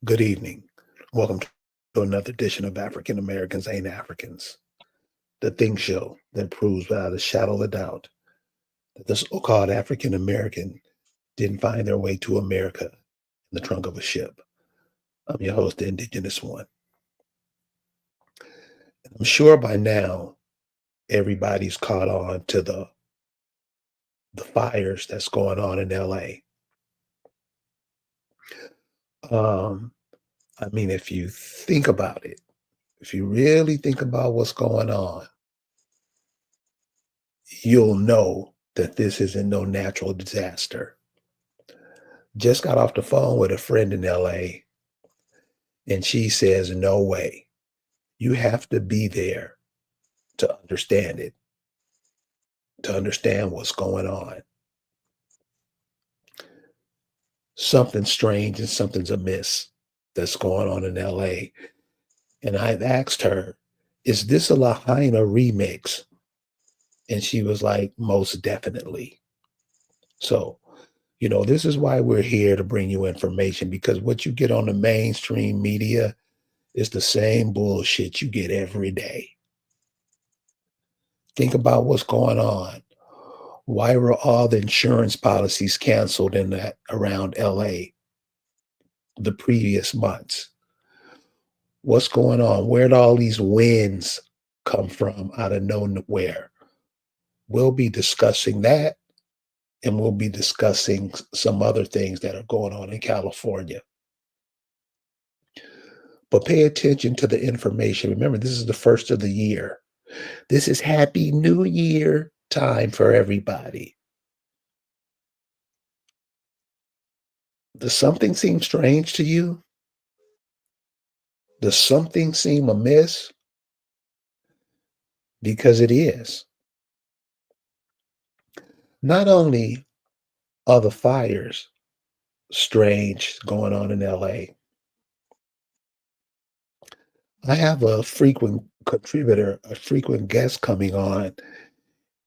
Good evening. Welcome to another edition of African Americans Ain't Africans, the Think Show that proves without a shadow of a doubt that the so called African American didn't find their way to America in the trunk of a ship. I'm your host, the Indigenous One. And I'm sure by now everybody's caught on to the fires that's going on in LA. Um, I mean, if you think about it, if you really think about what's going on, you'll know that this isn't no natural disaster. Just got off the phone with a friend in LA, and she says, no way. You have to be there to understand it, to understand what's going on. Something strange and something's amiss that's going on in LA. And I've asked her, is this a Lahaina remix? And she was like, most definitely. So, this is why we're here to bring you information, because what you get on the mainstream media is the same bullshit you get every day. Think about what's going on. Why were all the insurance policies canceled in that around LA the previous months? What's going on? Where'd all these winds come from out of nowhere? We'll be discussing that, and we'll be discussing some other things that are going on in California. But pay attention to the information. Remember, this is the first of the year. This is Happy New Year time for everybody. Does something seem strange to you? Does something seem amiss? Because it is. Not only are the fires strange going on in LA, I have a frequent contributor, a frequent guest coming on.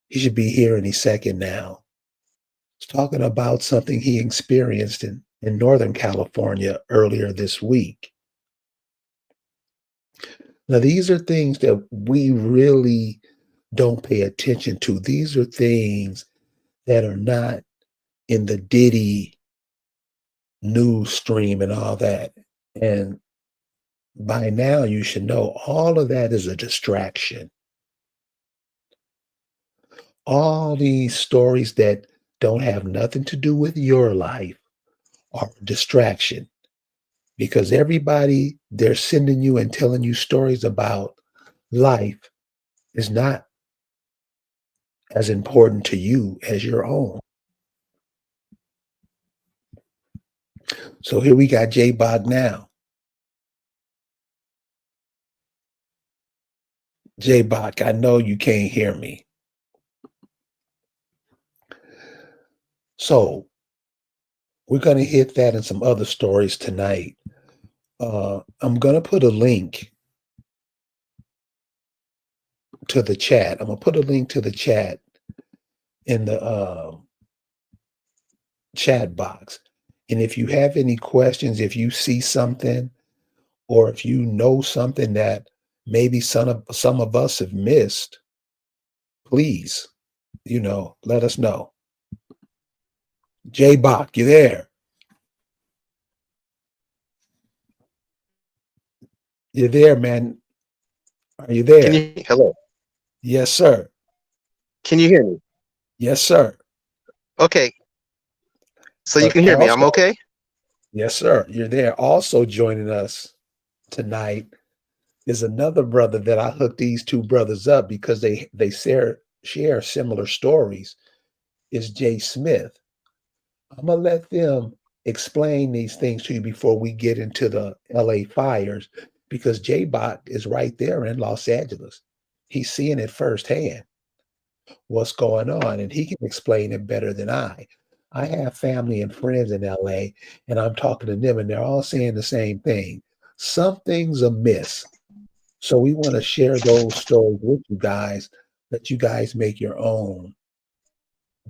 He should be here any second now. He's talking about something he experienced in Northern California earlier this week. Now, these are things that we really don't pay attention to. These are things that are not in the Diddy news stream and all that. And by now, you should know all of that is a distraction. All these stories that don't have nothing to do with your life are a distraction, because everybody they're sending you and telling you stories about life is not as important to you as your own. So here we got J Bog now. J Bog, I know you can't hear me. So we're going to hit that and some other stories tonight. I'm going to put a link to the chat. I'm going to put a link to the chat in the chat box. And if you have any questions, if you see something, or if you know something that maybe some of us have missed, please, let us know. J Bach, you there? You're there, man. Are you Can there? you hello? Yes, sir. Can you hear me? Yes, sir. Okay, so you But can hear me. I'm also, okay. yes, sir. You're there. Also joining us tonight is another brother that I hooked these two brothers up because they share similar stories. Is Jay Smith. I'm gonna let them explain these things to you before we get into the LA fires, because J Bach is right there in Los Angeles. He's seeing it firsthand what's going on, and he can explain it better than I. I have family and friends in LA, and I'm talking to them, and they're all saying the same thing. Something's amiss. So we want to share those stories with you guys, let you guys make your own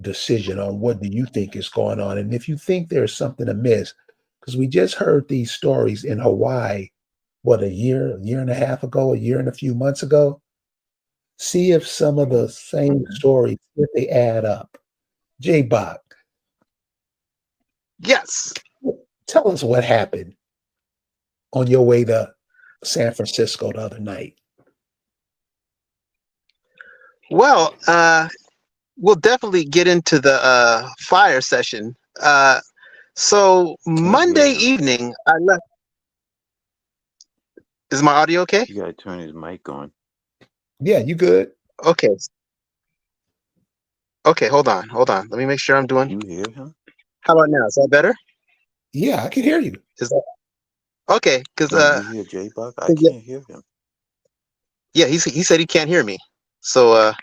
decision on what do you think is going on. And if you think there's something amiss, because we just heard these stories in Hawaii, what, a year and a half ago, a year and a few months ago. See if some of the same stories, if they add up. J-Bach, Yes. tell us what happened on your way to San Francisco the other night. Well, we'll definitely get into the fire session. So Monday Yeah, evening, I left. Is my audio okay? you gotta turn his mic on. Yeah, you good? Okay. Okay, hold on. Let me make sure I'm doing. You hear him? How about now? Is that better? Yeah, I can hear you. Is that okay? Because Can you hear J-Buck? I can't hear him. yeah, he said he can't hear me. So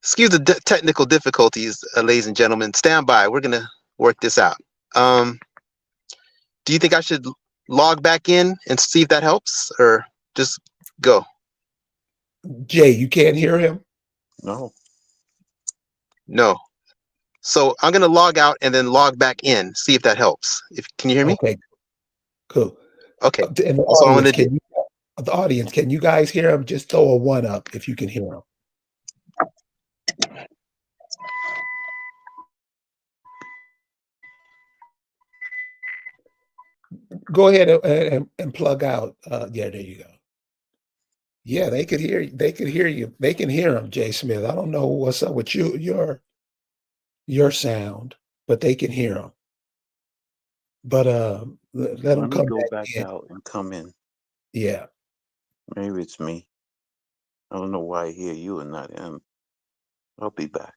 excuse the technical difficulties, ladies and gentlemen. Stand by. We're gonna work this out. Do you think I should log back in and see if that helps, or just go? Jay, you can't hear him? No. No. So I'm gonna log out and then log back in, see if that helps. Can you hear me? Okay, cool. Okay. And That's what I'm gonna do. the audience, can you guys hear him? Just throw a 1 up if you can hear him. Go ahead and plug out. Yeah, there you go. Yeah, they could hear you. They could hear you. They can hear him, Jay Smith. I don't know what's up with your sound, but they can hear him. But let them Let me come go back back in. out and come in. Yeah. Maybe it's me. I don't know why I hear you and not him. I'll be back.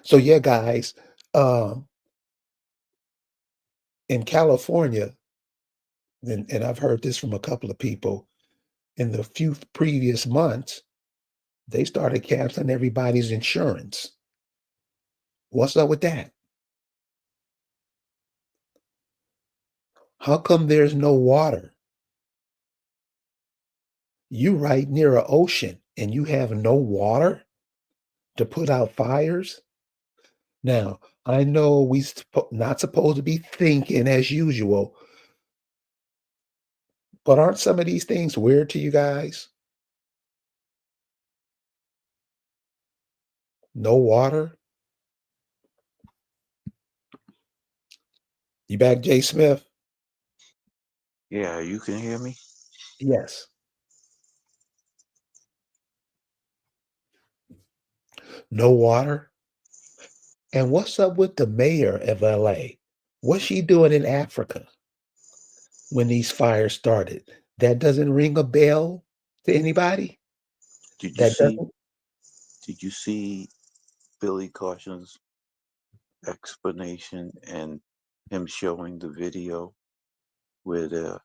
So yeah, guys, um, in California, and I've heard this from a couple of people, in the few previous months, they started canceling everybody's insurance. What's up with that? How come there's no water? You right near an ocean and you have no water to put out fires? Now, I know not supposed to be thinking as usual, but aren't some of these things weird to you guys? No water? You back, Jay Smith? Yeah, you can hear me? Yes. No water? And what's up with the mayor of LA? What's she doing in Africa when these fires started? That doesn't ring a bell to anybody? Did you That see doesn't? did you see Billy Caution's explanation and him showing the video where the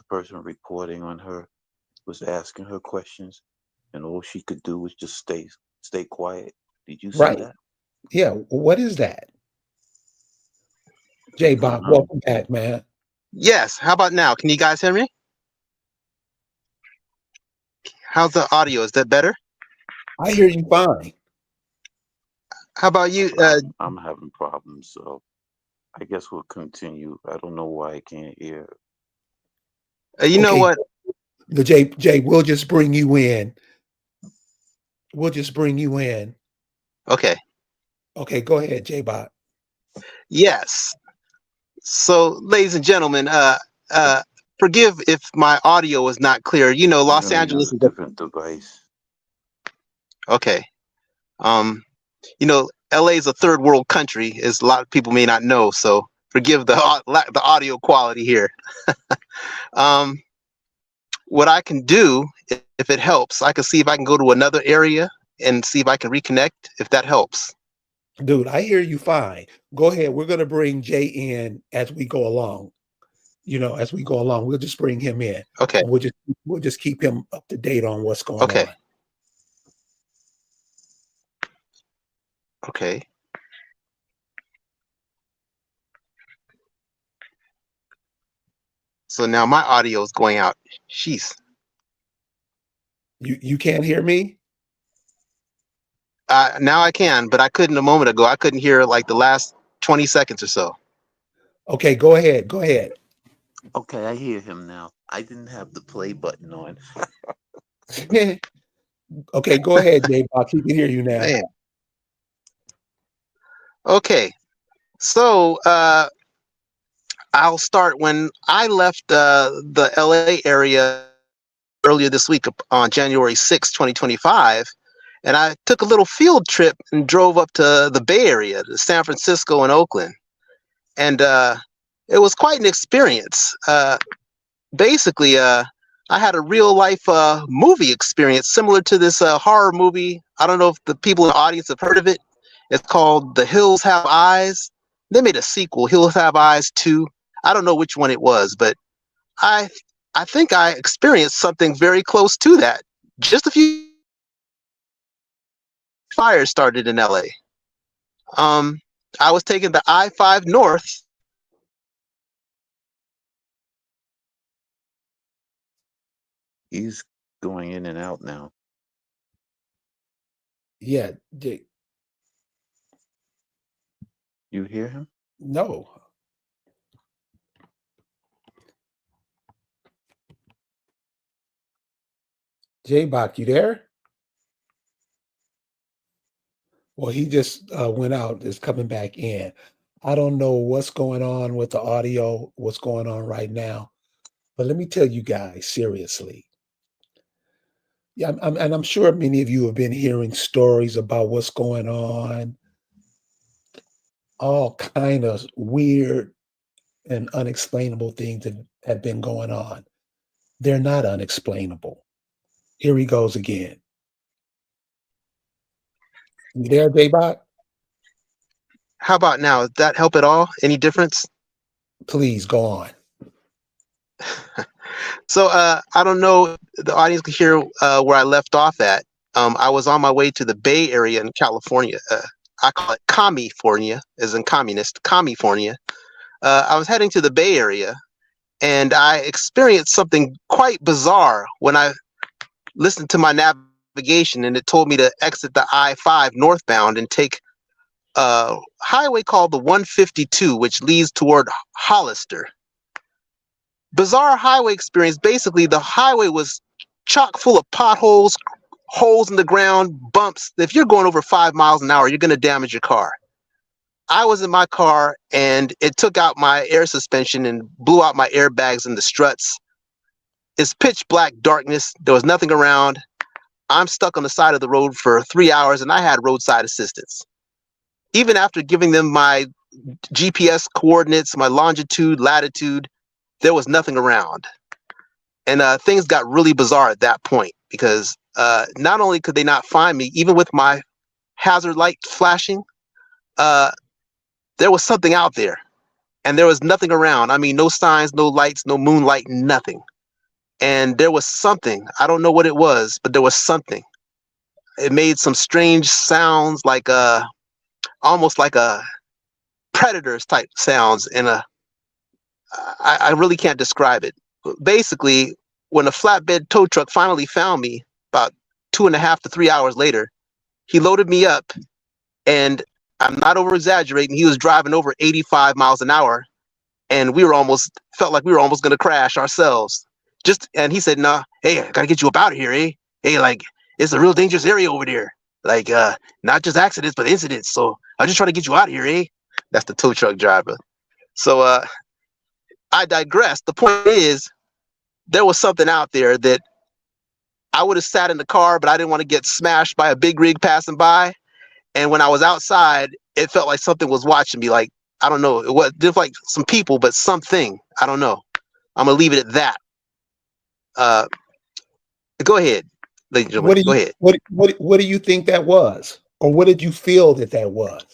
person reporting on her was asking her questions and all she could do was just stay quiet? Did you see Right. that? Yeah. What is that? I J don't Bob, know. welcome back, man. Yes. How about now? Can you guys hear me? How's the audio? Is that better? I hear you fine. How about you? I'm having problems, so I guess we'll continue. I don't know why I can't hear. You know Okay, what? the Jay, we'll just bring you in. We'll just bring you in. Okay. Okay, go ahead, J Bob. Yes. So, ladies and gentlemen, forgive if my audio is not clear. You know, I'm Los gonna use Angeles a is different device. okay. Um, you know, LA is a third world country, as a lot of people may not know. So, forgive the audio quality here. Um, what I can do, if it helps, I can see if I can go to another area and see if I can reconnect. If that helps. Dude, I hear you fine. Go ahead. We're gonna bring Jay in as we go along. As we go along, we'll just bring him in Okay. and we'll just keep him up to date on what's going Okay. on. Okay. So now my audio is going out. Jeez. You can't hear me? Now I can, but I couldn't a moment ago. I couldn't hear like the last 20 seconds or so. Okay, go ahead. Go ahead. Okay, I hear him now. I didn't have the play button on. Okay, go ahead, J-Box. He can hear you now. Man. Okay. So I'll start when I left the LA area earlier this week on January 6, 2025. And I took a little field trip and drove up to the Bay Area, to San Francisco and Oakland. And it was quite an experience. Basically, I had a real life movie experience similar to this horror movie. I don't know if the people in the audience have heard of it. It's called The Hills Have Eyes. They made a sequel, Hills Have Eyes 2. I don't know which one it was, but I think I experienced something very close to that. Just a few fires started in LA. I was taking the I-5 north. He's going in and out now. Yeah. You hear him? No. J-Bach, you there? Well, he just went out, is coming back in. I don't know what's going on with the audio, what's going on right now. But let me tell you guys, seriously. Yeah, I'm sure many of you have been hearing stories about what's going on, all kind of weird and unexplainable things that have been going on. They're not unexplainable. Here he goes again. You there, J-Bot? How about now? Did that help at all? Any difference? Please go on. So I don't know. The audience can hear where I left off at. I was on my way to the Bay Area in California. I call it California, as in communist, California. I was heading to the Bay Area, and I experienced something quite bizarre when I listened to my navigation, and it told me to exit the I-5 northbound and take a highway called the 152, which leads toward Hollister. Bizarre highway experience. Basically, the highway was chock full of potholes, holes in the ground, bumps. If you're going over 5 miles an hour, you're going to damage your car. I was in my car, and it took out my air suspension and blew out my airbags and the struts. It's pitch black darkness. There was nothing around. I'm stuck on the side of the road for 3 hours, and I had roadside assistance. Even after giving them my GPS coordinates, my longitude, latitude, there was nothing around. And things got really bizarre at that point, because not only could they not find me, even with my hazard light flashing, there was something out there, and there was nothing around. I mean, no signs, no lights, no moonlight, nothing. And there was something. I don't know what it was, but there was something. It made some strange sounds, like almost like a predators type sounds, and I really can't describe it. Basically, when a flatbed tow truck finally found me about 2.5 to 3 hours later, he loaded me up, and I'm not over exaggerating. He was driving over 85 miles an hour, and felt like we were almost going to crash ourselves. And he said, "Nah, hey, I gotta get you up out of here, eh? Hey, like, it's a real dangerous area over there. Like, not just accidents, but incidents. So I'm just trying to get you out of here, eh?" That's the tow truck driver. So I digress. The point is, there was something out there that I would have sat in the car, but I didn't want to get smashed by a big rig passing by. And when I was outside, it felt like something was watching me. Like, I don't know. It was just like some people, but something. I don't know. I'm going to leave it at that. Go ahead, ladies and gentlemen. Go ahead. What do you think that was? Or what did you feel that was?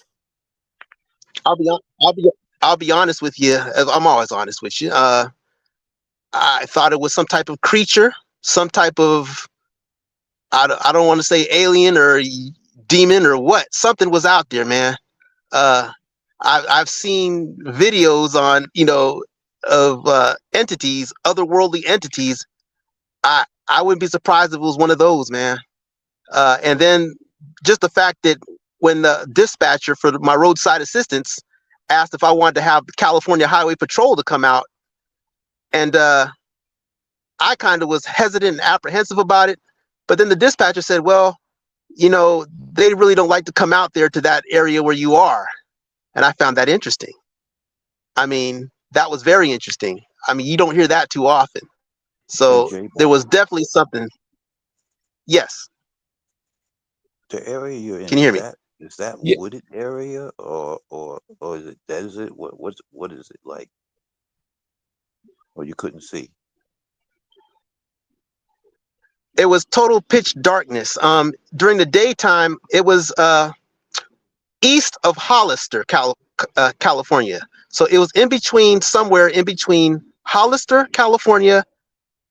I'll be honest with you. I'm always honest with you. I thought it was some type of creature, some type of, I don't want to say alien or demon or what. Something was out there, man. I've seen videos on, of entities, otherworldly entities. I wouldn't be surprised if it was one of those, man. And then just the fact that when the dispatcher for my roadside assistance asked if I wanted to have the California Highway Patrol to come out, and I kind of was hesitant and apprehensive about it. But then the dispatcher said, well, they really don't like to come out there to that area where you are. And I found that interesting. I mean, that was very interesting. I mean, you don't hear that too often. So there was definitely something. Yes. The area you're in, Can you hear me? Is that Yeah. wooded area or is it desert? What is it like? Or you couldn't see? It was total pitch darkness. During the daytime, it was east of Hollister, California. So it was somewhere in between Hollister, California,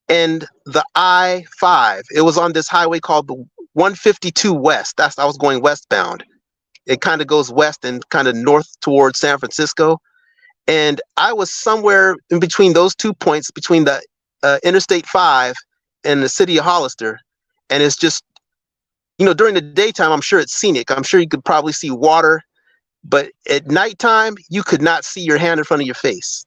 and the I-5. It was on this highway called the 152 West. I was going westbound. It kind of goes west and kind of north towards San Francisco. And I was somewhere in between those 2 points, between the Interstate 5 and the city of Hollister. And it's just, during the daytime, I'm sure it's scenic. I'm sure you could probably see water. But at nighttime, you could not see your hand in front of your face.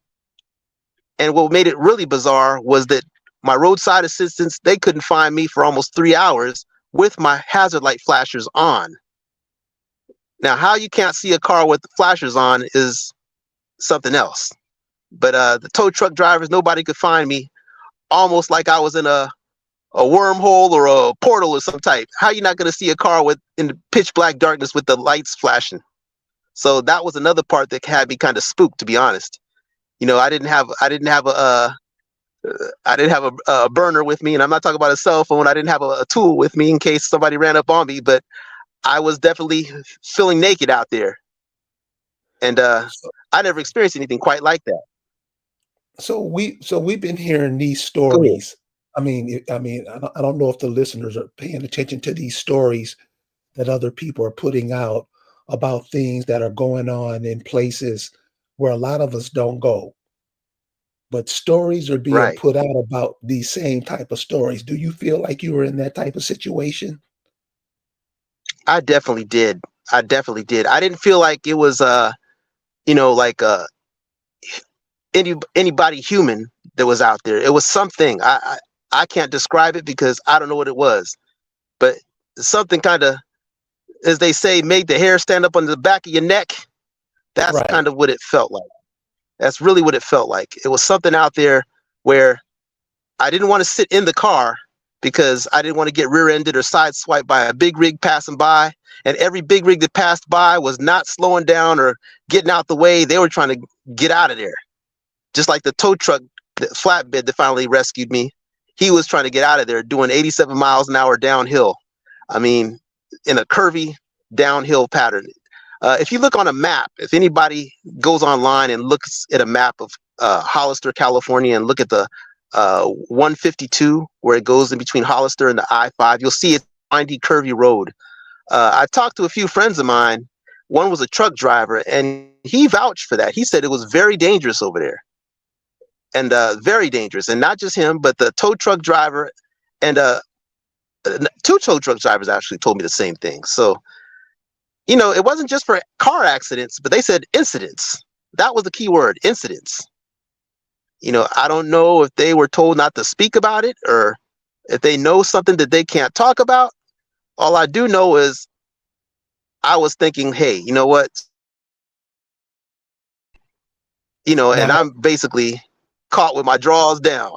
And what made it really bizarre was that my roadside assistants, they couldn't find me for almost 3 hours with my hazard light flashers on. Now, how you can't see a car with the flashers on is something else. But the tow truck drivers, nobody could find me, almost like I was in a wormhole or a portal of some type. How are you not going to see a car in the pitch black darkness with the lights flashing? So that was another part that had me kind of spooked, to be honest. I didn't have a burner with me, and I'm not talking about a cell phone. I didn't have a tool with me in case somebody ran up on me, but I was definitely feeling naked out there. And I never experienced anything quite like that. So we've been hearing these stories. I mean, I don't know if the listeners are paying attention to these stories that other people are putting out about things that are going on in places where a lot of us don't go. But stories are being Right. put out about these same type of stories. Do you feel like you were in that type of situation? I definitely did. I didn't feel like it was like anybody human that was out there. It was something. I can't describe it because I don't know what it was. But something kind of, as they say, made the hair stand up on the back of your neck. That's Right. kind of what it felt like. That's really what it felt like. It was something out there where I didn't want to sit in the car because I didn't want to get rear-ended or sideswiped by a big rig passing by. And every big rig that passed by was not slowing down or getting out the way. They were trying to get out of there. Just like the tow truck, the flatbed that finally rescued me. He was trying to get out of there doing 87 miles an hour downhill. I mean, in a curvy downhill pattern. If you look on a map, if anybody goes online and looks at a map of Hollister, California, and look at the 152, where it goes in between Hollister and the I-5, you'll see it's a windy, curvy road. I talked to a few friends of mine. One was a truck driver, and he vouched for that. He said it was very dangerous over there. And very dangerous. And not just him, but the tow truck driver and 2 tow truck drivers actually told me the same thing. So, it wasn't just for car accidents, but they said incidents. That was the key word, incidents. I don't know if they were told not to speak about it or if they know something that they can't talk about. All I do know is I was thinking, hey, you know what? And I'm basically caught with my drawers down.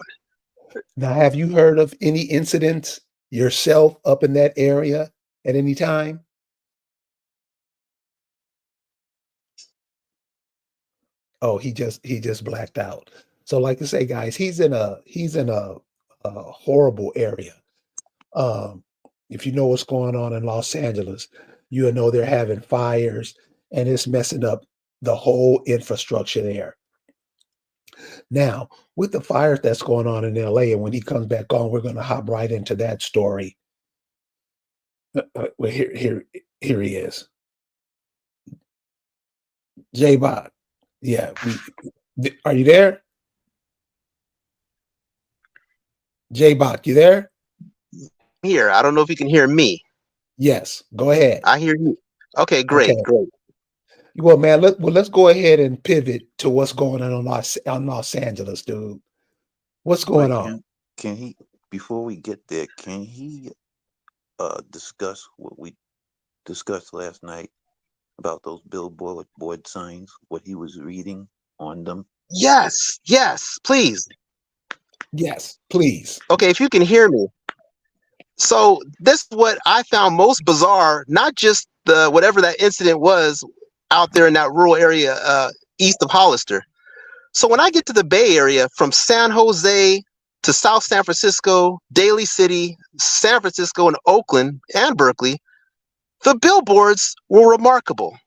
Now, have you heard of any incidents yourself up in that area at any time? Oh, he just blacked out. So, like I say, guys, he's in a horrible area. If you know what's going on in Los Angeles, you know they're having fires and it's messing up the whole infrastructure there. Now, with the fires that's going on in LA, and when he comes back on, we're going to hop right into that story. Well, here he is. J-Bot. Yeah. Are you there? J-Bot, you there? Here, I don't know if you can hear me. Yes, go ahead. I hear you. Okay, great, Okay. great. Well, man, let's go ahead and pivot to what's going on Los Angeles, dude. What's going Wait, on? can he before we get there, can he discuss what we discussed last night about those billboard board signs, what he was reading on them? Yes, yes, please. Yes, please. Okay, if you can hear me. So this is what I found most bizarre, not just the whatever that incident was out there in that rural area east of Hollister. So when I get to the Bay Area from San Jose to South San Francisco, Daly City, San Francisco, and Oakland and Berkeley, the billboards were remarkable.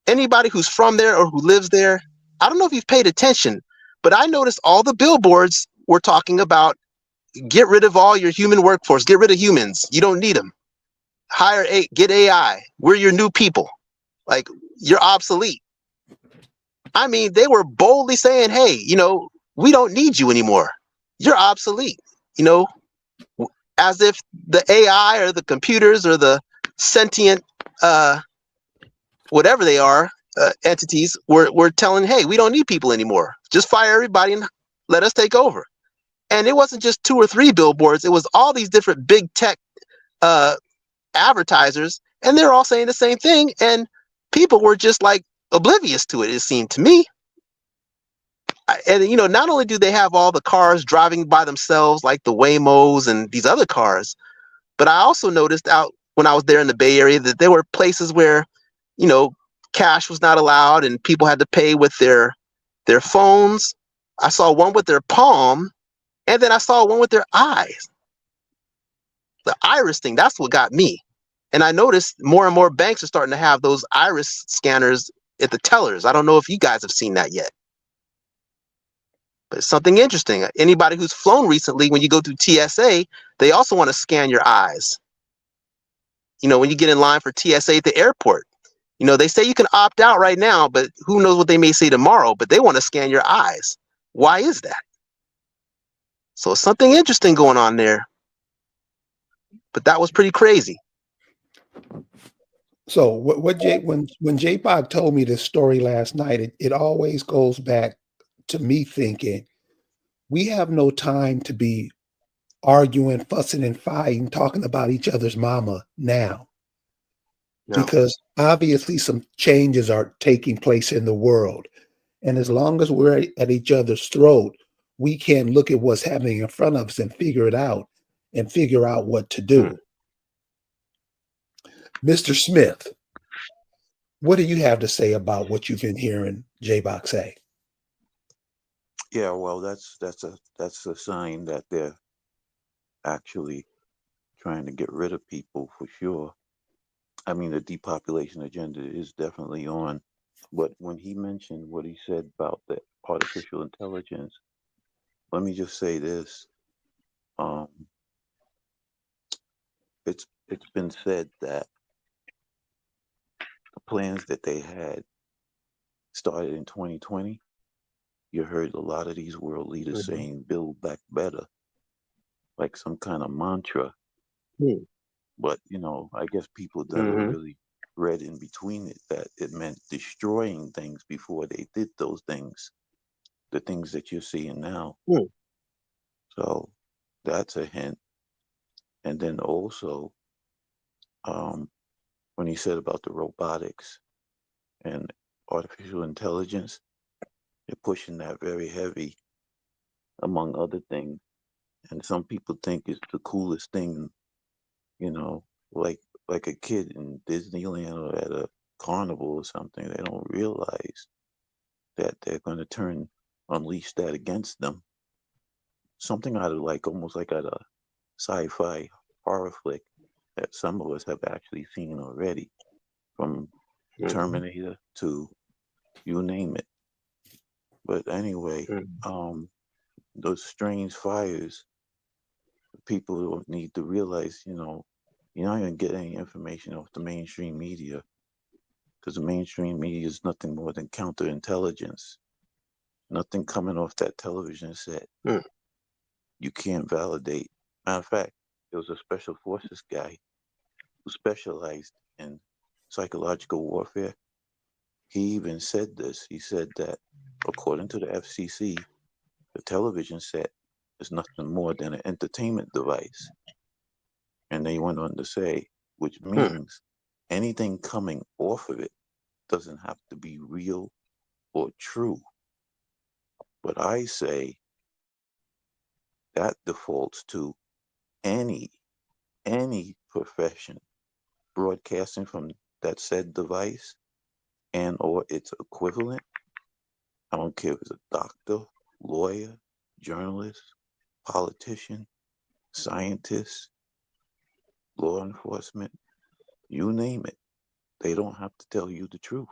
Anybody who's from there or who lives there, I don't know if you've paid attention, but I noticed all the billboards were talking about get rid of all your human workforce, get rid of humans. You don't need them. Get AI. We're your new people. Like you're obsolete. I mean, they were boldly saying, hey, we don't need you anymore. You're obsolete. You know, as if the AI or the computers or the sentient, whatever they are, entities were telling, hey, we don't need people anymore. Just fire everybody and let us take over. And it wasn't just 2 or 3 billboards. It was all these different big tech uh, advertisers, and they're all saying the same thing. And people were just like oblivious to it. It seemed to me. And not only do they have all the cars driving by themselves, like the Waymos and these other cars, but I also noticed out when I was there in the Bay Area that there were places where, you know, cash was not allowed and people had to pay with their phones. I saw one with their palm, and then I saw one with their eyes. The iris thing, that's what got me. And I noticed more and more banks are starting to have those iris scanners at the tellers. I don't know if you guys have seen that yet. But it's something interesting. Anybody who's flown recently, when you go through TSA, they also want to scan your eyes. When you get in line for TSA at the airport, they say you can opt out right now, but who knows what they may say tomorrow, but they want to scan your eyes. Why is that? So something interesting going on there. But that was pretty crazy. So what Jay when J-Bog told me this story last night, it always goes back to me thinking we have no time to be arguing, fussing, and fighting, talking about each other's mama now. No. Because obviously some changes are taking place in the world. And as long as we're at each other's throat, we can look at what's happening in front of us and figure it out and figure out what to do. Mr. Smith, what do you have to say about what you've been hearing J-Bog say? Yeah, well, that's a sign that they're actually trying to get rid of people for sure. I mean, the depopulation agenda is definitely on. But when he mentioned what he said about the artificial intelligence, let me just say this: it's been said that the plans that they had started in 2020. You heard a lot of these world leaders saying "Build Back Better," like some kind of mantra. But I guess people never really read in between it that it meant destroying things before they did those things, the things that you're seeing now. So that's a hint. And then also, when he said about the robotics and artificial intelligence, they're pushing that very heavy, among other things. And some people think it's the coolest thing, like a kid in Disneyland or at a carnival or something. They don't realize that they're going to unleash that against them. Something out of almost like a sci-fi horror flick that some of us have actually seen already, from Terminator to you name it. But anyway, those strange fires, people need to realize, you're not going to get any information off the mainstream media, because the mainstream media is nothing more than counterintelligence. Nothing coming off that television set. You can't validate. Matter of fact, there was a special forces guy who specialized in psychological warfare, he even said this. He said that according to the FCC, the television set is nothing more than an entertainment device. And they went on to say, which means anything coming off of it doesn't have to be real or true. But I say that defaults to any profession broadcasting from that said device and or its equivalent. I don't care if it's a doctor, lawyer, journalist, politician, scientist, law enforcement, you name it. They don't have to tell you the truth.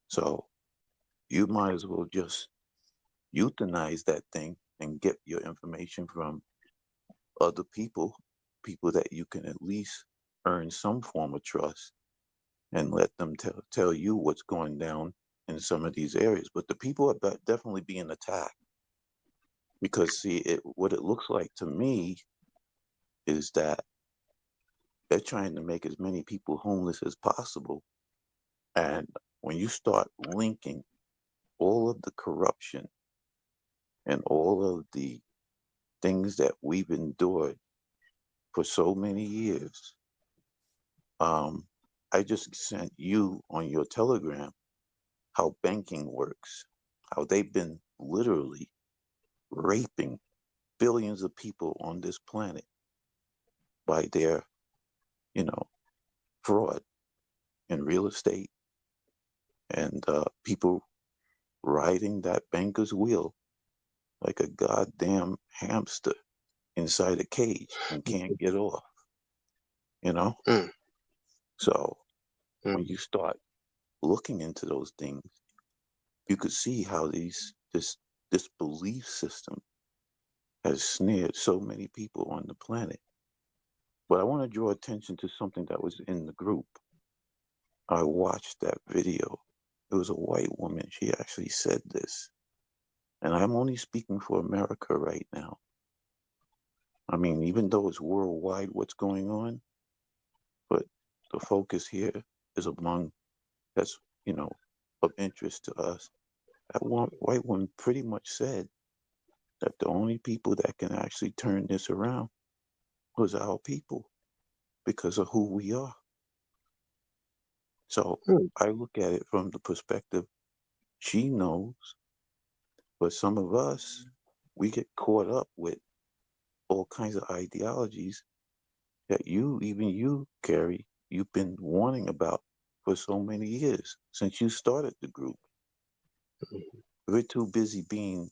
So you might as well just euthanize that thing and get your information from other people that you can at least earn some form of trust, and let them tell you what's going down in some of these areas. But the people are definitely being attacked, because see, what it looks like to me is that they're trying to make as many people homeless as possible. And when you start linking all of the corruption and all of the things that we've endured for so many years, I just sent you on your Telegram how banking works, how they've been literally raping billions of people on this planet by their, fraud in real estate, and people riding that banker's wheel like a goddamn hamster inside a cage and can't get off, you know? Mm. So when you start looking into those things, you could see how this belief system has snared so many people on the planet. But I want to draw attention to something that was in the group. I watched that video. It was a white woman. She actually said this. And I'm only speaking for America right now. I mean, even though it's worldwide what's going on, but the focus here is among that's, of interest to us. That one white woman pretty much said that the only people that can actually turn this around was our people, because of who we are. So I look at it from the perspective, she knows, but some of us, we get caught up with all kinds of ideologies that even you, Carrie, you've been warning about for so many years, since you started the group. We're too busy being,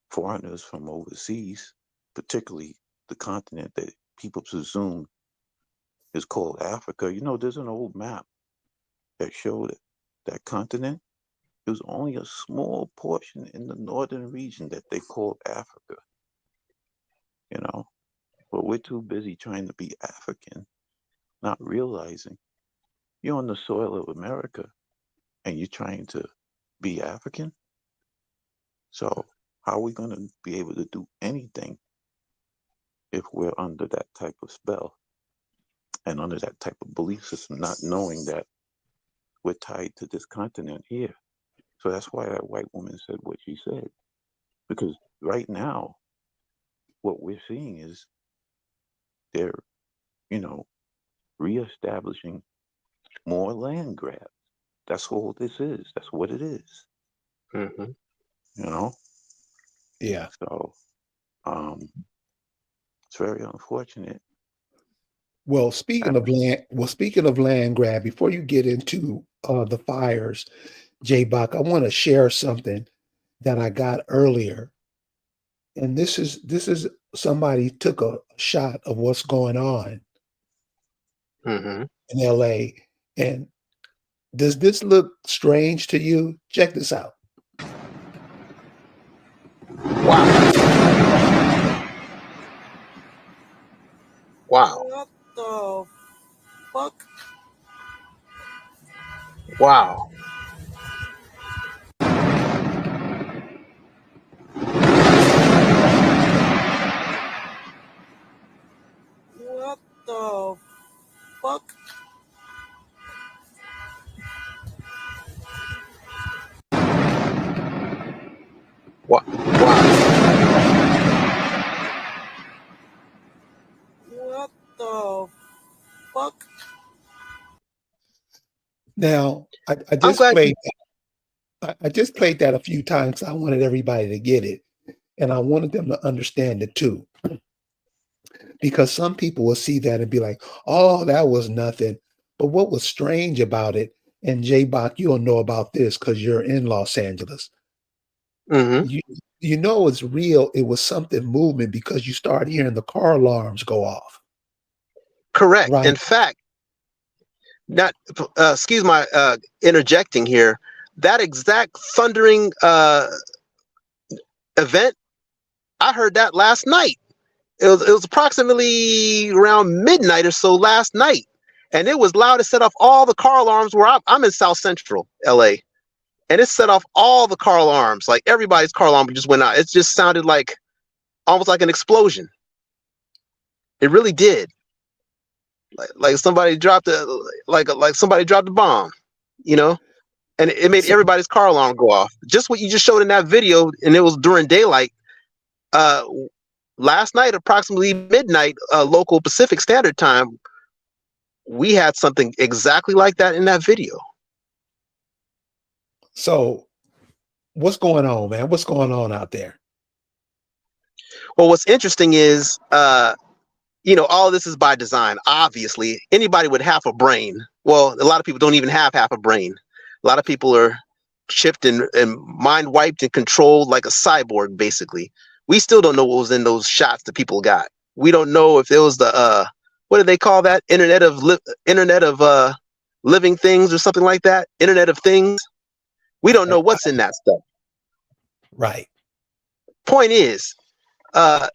foreigners from overseas, particularly the continent that people presume is called Africa. There's an old map that showed it. That continent, it was only a small portion in the northern region that they called Africa. But we're too busy trying to be African, not realizing you're on the soil of America and you're trying to be African. So how are we going to be able to do anything if we're under that type of spell and under that type of belief system, not knowing that we're tied to this continent here? So that's why that white woman said what she said. Because right now, what we're seeing is they're, reestablishing more land grabs. That's all this is. That's what it is. Mm-hmm. Yeah. So, it's very unfortunate. Well, speaking of land grab, before you get into the fires, J-Bach, I want to share something that I got earlier. And this is somebody took a shot of what's going on in LA. And does this look strange to you? Check this out. Wow. What the fuck? Wow. What Wow. What the fuck? Now, I I'm just glad you. played I just played that a few times. I wanted everybody to get it, and I wanted them to understand it too. Because some people will see that and be like, "Oh, that was nothing." But what was strange about it, and J-Bach, you'll know about this because you're in Los Angeles. Hmm. You you know it's real. It was something moving because you start hearing the car alarms go off. Correct. In Right. fact, not excuse my interjecting here. That exact thundering event, I heard that last night. It was approximately around midnight or so last night, and it was loud. It set off all the car alarms. Where I'm in South Central LA, and it set off all the car alarms. Like everybody's car alarm just went out. It just sounded like almost like an explosion. It really did. Like somebody dropped like somebody dropped a bomb, you know. And it made So, everybody's car alarm go off. Just what you just showed in that video, and it was during daylight. Uh, Last night, approximately midnight, local Pacific Standard Time, we had something exactly like that in that video. so what's going on, man? What's going on out there? Well, what's interesting is, all of this is by design. Obviously, anybody with half a brain. Well, a lot of people don't even have half a brain. A lot of people are chipped and mind wiped and controlled like a cyborg, basically. We still don't know what was in those shots that people got. We don't know if it was the what do they call that? Internet of living things or something like that. Internet of things. We don't know what's in that stuff. Right. Point is, uh,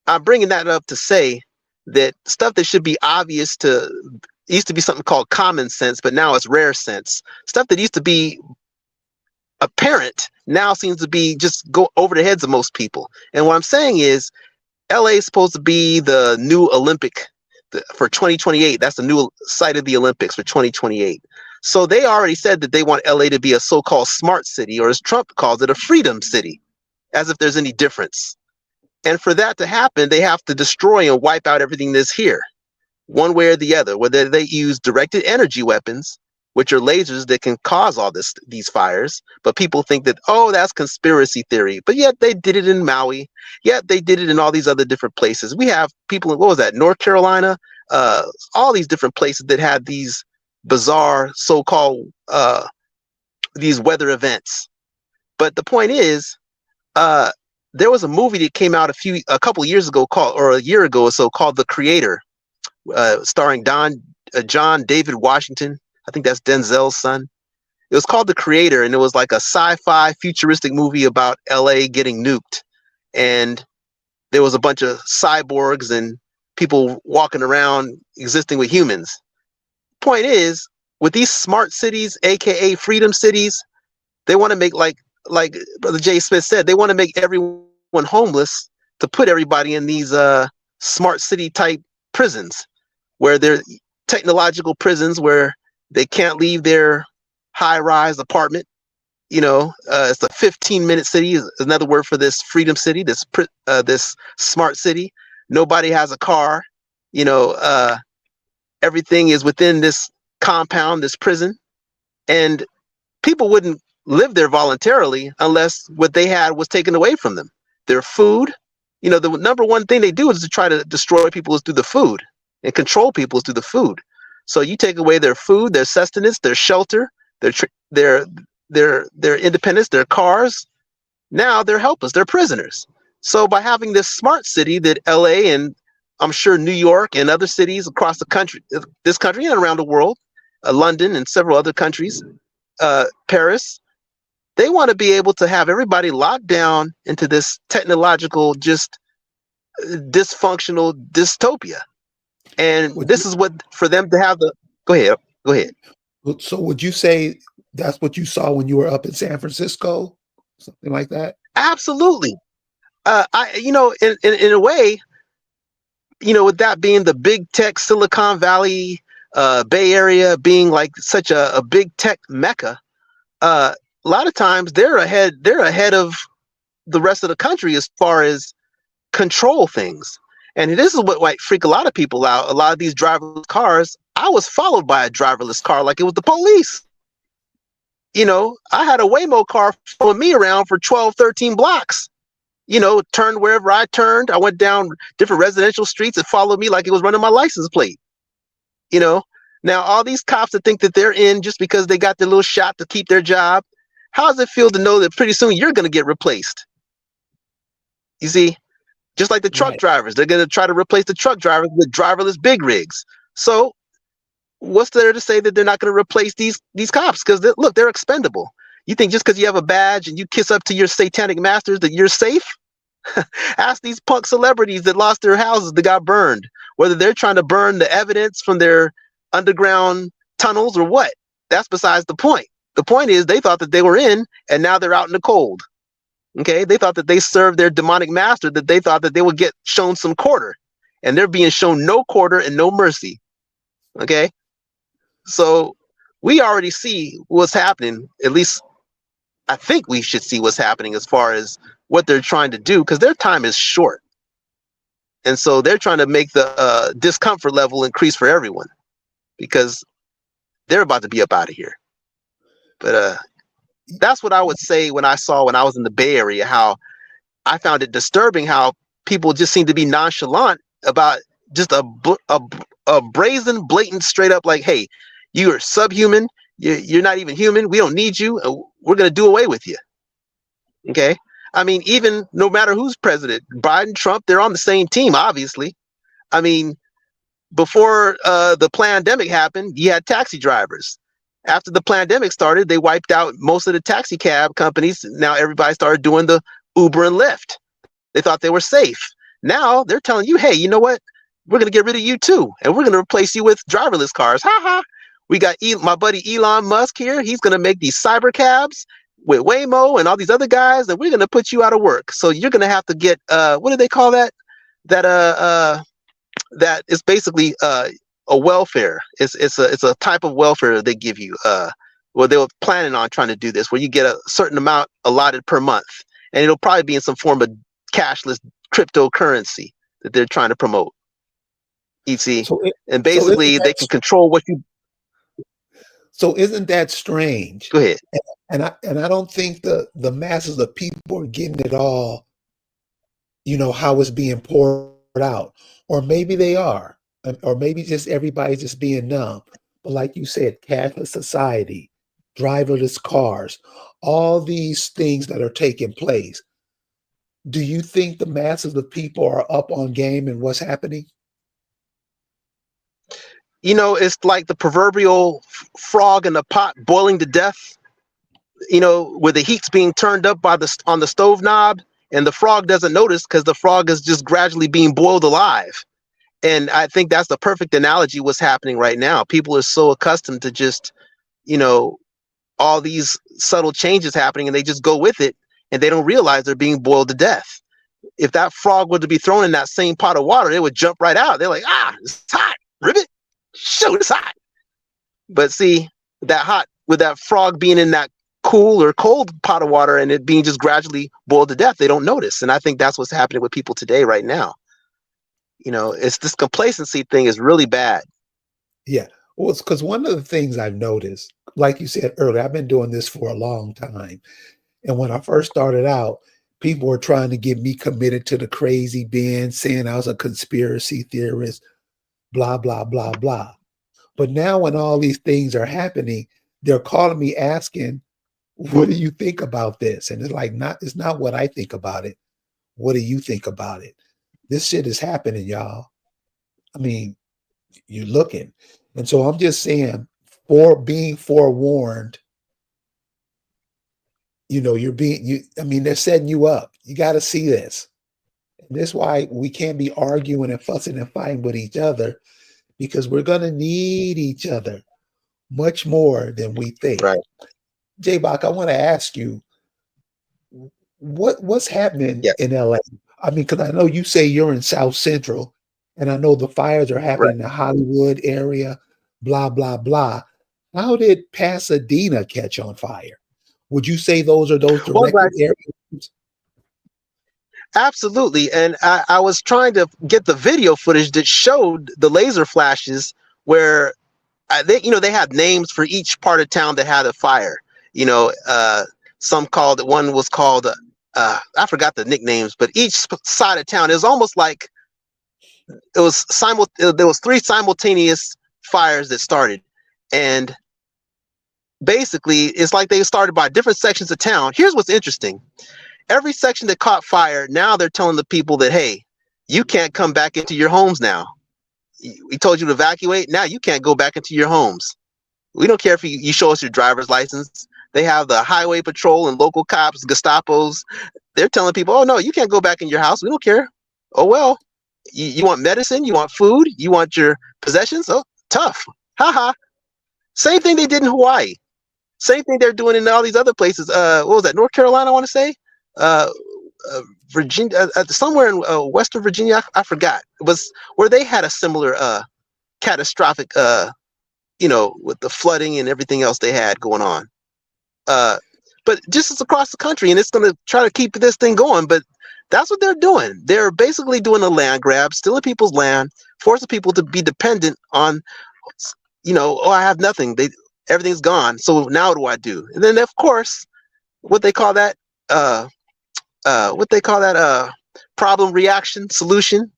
I'm bringing that up to say that stuff that should be obvious to used to be something called common sense, but now it's rare sense. Stuff that used to be apparent now seems to be just go over the heads of most people. And what I'm saying is, LA is supposed to be the new Olympic for 2028. That's the new site of the Olympics for 2028. So they already said that they want LA to be a so-called smart city, or as Trump calls it, a freedom city, as if there's any difference. And for that to happen, they have to destroy and wipe out everything that's here, one way or the other, whether they use directed energy weapons, which are lasers that can cause all these fires. But people think that, oh, that's conspiracy theory. But yet they did it in Maui. Yet they did it in all these other different places. We have people in, what was that, North Carolina? All these different places that had these bizarre so-called these weather events. But the point is, there was a movie that came out a couple years ago or a year ago or so, called The Creator, starring John David Washington. I think that's Denzel's son. It was called The Creator, and it was like a sci-fi futuristic movie about LA getting nuked. And there was a bunch of cyborgs and people walking around existing with humans. Point is, with these smart cities, aka freedom cities, they want to make, like Brother Jay Smith said, they want to make everyone homeless to put everybody in these smart city type prisons, where they're technological prisons where they can't leave their high-rise apartment. It's a 15-minute city is another word for this freedom city, this smart city. Nobody has a car. Everything is within this compound, this prison, and people wouldn't live there voluntarily unless what they had was taken away from them. Their food. The number one thing they do is to try to destroy people is through the food, and control people is through the food. So you take away their food, their sustenance, their shelter, their independence, their cars. Now they're helpless. They're prisoners. So by having this smart city that LA, and I'm sure New York and other cities across this country and around the world, London and several other countries, Paris, they want to be able to have everybody locked down into this technological, just dysfunctional dystopia. And this is what, for them to have go ahead. So would you say that's what you saw when you were up in San Francisco? Something like that? Absolutely. In a way, with that being the big tech Silicon Valley, Bay Area being like such a big tech mecca, a lot of times they're ahead of the rest of the country as far as control things. And this is what like freak a lot of people out. A lot of these driverless cars, I was followed by a driverless car like it was the police. You know, I had a Waymo car following me around for 12, 13 blocks. You know, turned wherever I turned. I went down different residential streets. It followed me like it was running my license plate. You know, now all these cops that think that they're in just because they got their little shot to keep their job, how does it feel to know that pretty soon you're going to get replaced? You see? Just like the truck Right. drivers, they're going to try to replace the truck drivers with driverless big rigs. So what's there to say that they're not going to replace these cops? Because look, they're expendable. You think just because you have a badge and you kiss up to your satanic masters that you're safe? Ask these punk celebrities that lost their houses, that got burned, whether they're trying to burn the evidence from their underground tunnels or what. That's besides the point. The point is they thought that they were in, and now they're out in the cold. Okay, they thought that they served their demonic master, that they thought that they would get shown some quarter, and they're being shown no quarter and no mercy. Okay, so we already see what's happening. At least I think we should see what's happening as far as what they're trying to do, because their time is short, and so they're trying to make the discomfort level increase for everyone, because they're about to be up out of here. But that's what I would say when I was in the Bay Area, how I found it disturbing how people just seem to be nonchalant about just a brazen, blatant, straight up like, hey, you are subhuman. You're not even human. We don't need you. We're going to do away with you. Okay. I mean, even no matter who's president, Biden, Trump, they're on the same team, obviously. I mean, before the pandemic happened, you had taxi drivers. After the pandemic started, they wiped out most of the taxi cab companies. Now everybody started doing the Uber and Lyft. They thought they were safe. Now they're telling you, hey, you know what? We're going to get rid of you too. And we're going to replace you with driverless cars. Ha ha. We got my buddy Elon Musk here. He's going to make these cyber cabs with Waymo and all these other guys, and we're going to put you out of work. So you're going to have to get, what do they call that? That is basically, a welfare. It's a type of welfare they give you. Well, they were planning on trying to do this, where you get a certain amount allotted per month, and it'll probably be in some form of cashless cryptocurrency that they're trying to promote. You see, and basically they can control what you. So isn't that strange? Go ahead. And I don't think the masses of people are getting it all. You know how it's being poured out, or maybe they are. Or maybe just everybody's just being numb. But like you said, cashless society, driverless cars, all these things that are taking place. Do you think the masses of people are up on game and what's happening? You know, it's like the proverbial frog in the pot boiling to death. You know, where the heat's being turned up on the stove knob, and the frog doesn't notice because the frog is just gradually being boiled alive. And I think that's the perfect analogy what's happening right now. People are so accustomed to just, you know, all these subtle changes happening, and they just go with it, and they don't realize they're being boiled to death. If that frog were to be thrown in that same pot of water, it would jump right out. They're like, it's hot, ribbit, shoot, it's hot. But see, with that frog being in that cool or cold pot of water and it being just gradually boiled to death, they don't notice. And I think that's what's happening with people today right now. You know, it's this complacency thing is really bad. Yeah. Well, it's because one of the things I've noticed, like you said earlier, I've been doing this for a long time. And when I first started out, people were trying to get me committed to the crazy bin, saying I was a conspiracy theorist, blah, blah, blah, blah. But now when all these things are happening, they're calling me asking, what do you think about this? And it's like, it's not what I think about it. What do you think about it? This shit is happening, y'all. I mean, you're looking. And so I'm just saying, for being forewarned, you know, they're setting you up. You got to see this. And that's why we can't be arguing and fussing and fighting with each other, because we're going to need each other much more than we think. Right. J-Bach, I want to ask you, what's happening in LA? I mean, because I know you say you're in South Central, and I know the fires are happening in the Hollywood area, blah, blah, blah. How did Pasadena catch on fire? Would you say those directed areas? Absolutely. And I was trying to get the video footage that showed the laser flashes where they had names for each part of town that had a fire. One was called, I forgot the nicknames, but each side of town is almost like there was three simultaneous fires that started. And basically it's like they started by different sections of town. Here's what's interesting. Every section that caught fire, now they're telling the people that, hey, you can't come back into your homes now. We told you to evacuate. Now you can't go back into your homes. We don't care if you show us your driver's license. They have the highway patrol and local cops, Gestapos. They're telling people, oh, no, you can't go back in your house. We don't care. Oh, well, you want medicine? You want food? You want your possessions? Oh, tough. Haha. Same thing they did in Hawaii. Same thing they're doing in all these other places. What was that? North Carolina, I want to say. Virginia, somewhere in Western Virginia, I forgot. It was where they had a similar catastrophic, with the flooding and everything else they had going on. But just as across the country, and it's going to try to keep this thing going. But that's what they're doing. They're basically doing a land grab, stealing people's land, forcing people to be dependent on, oh, I have nothing. Everything's gone. So now what do I do? And then, of course, what they call that problem, reaction, solution.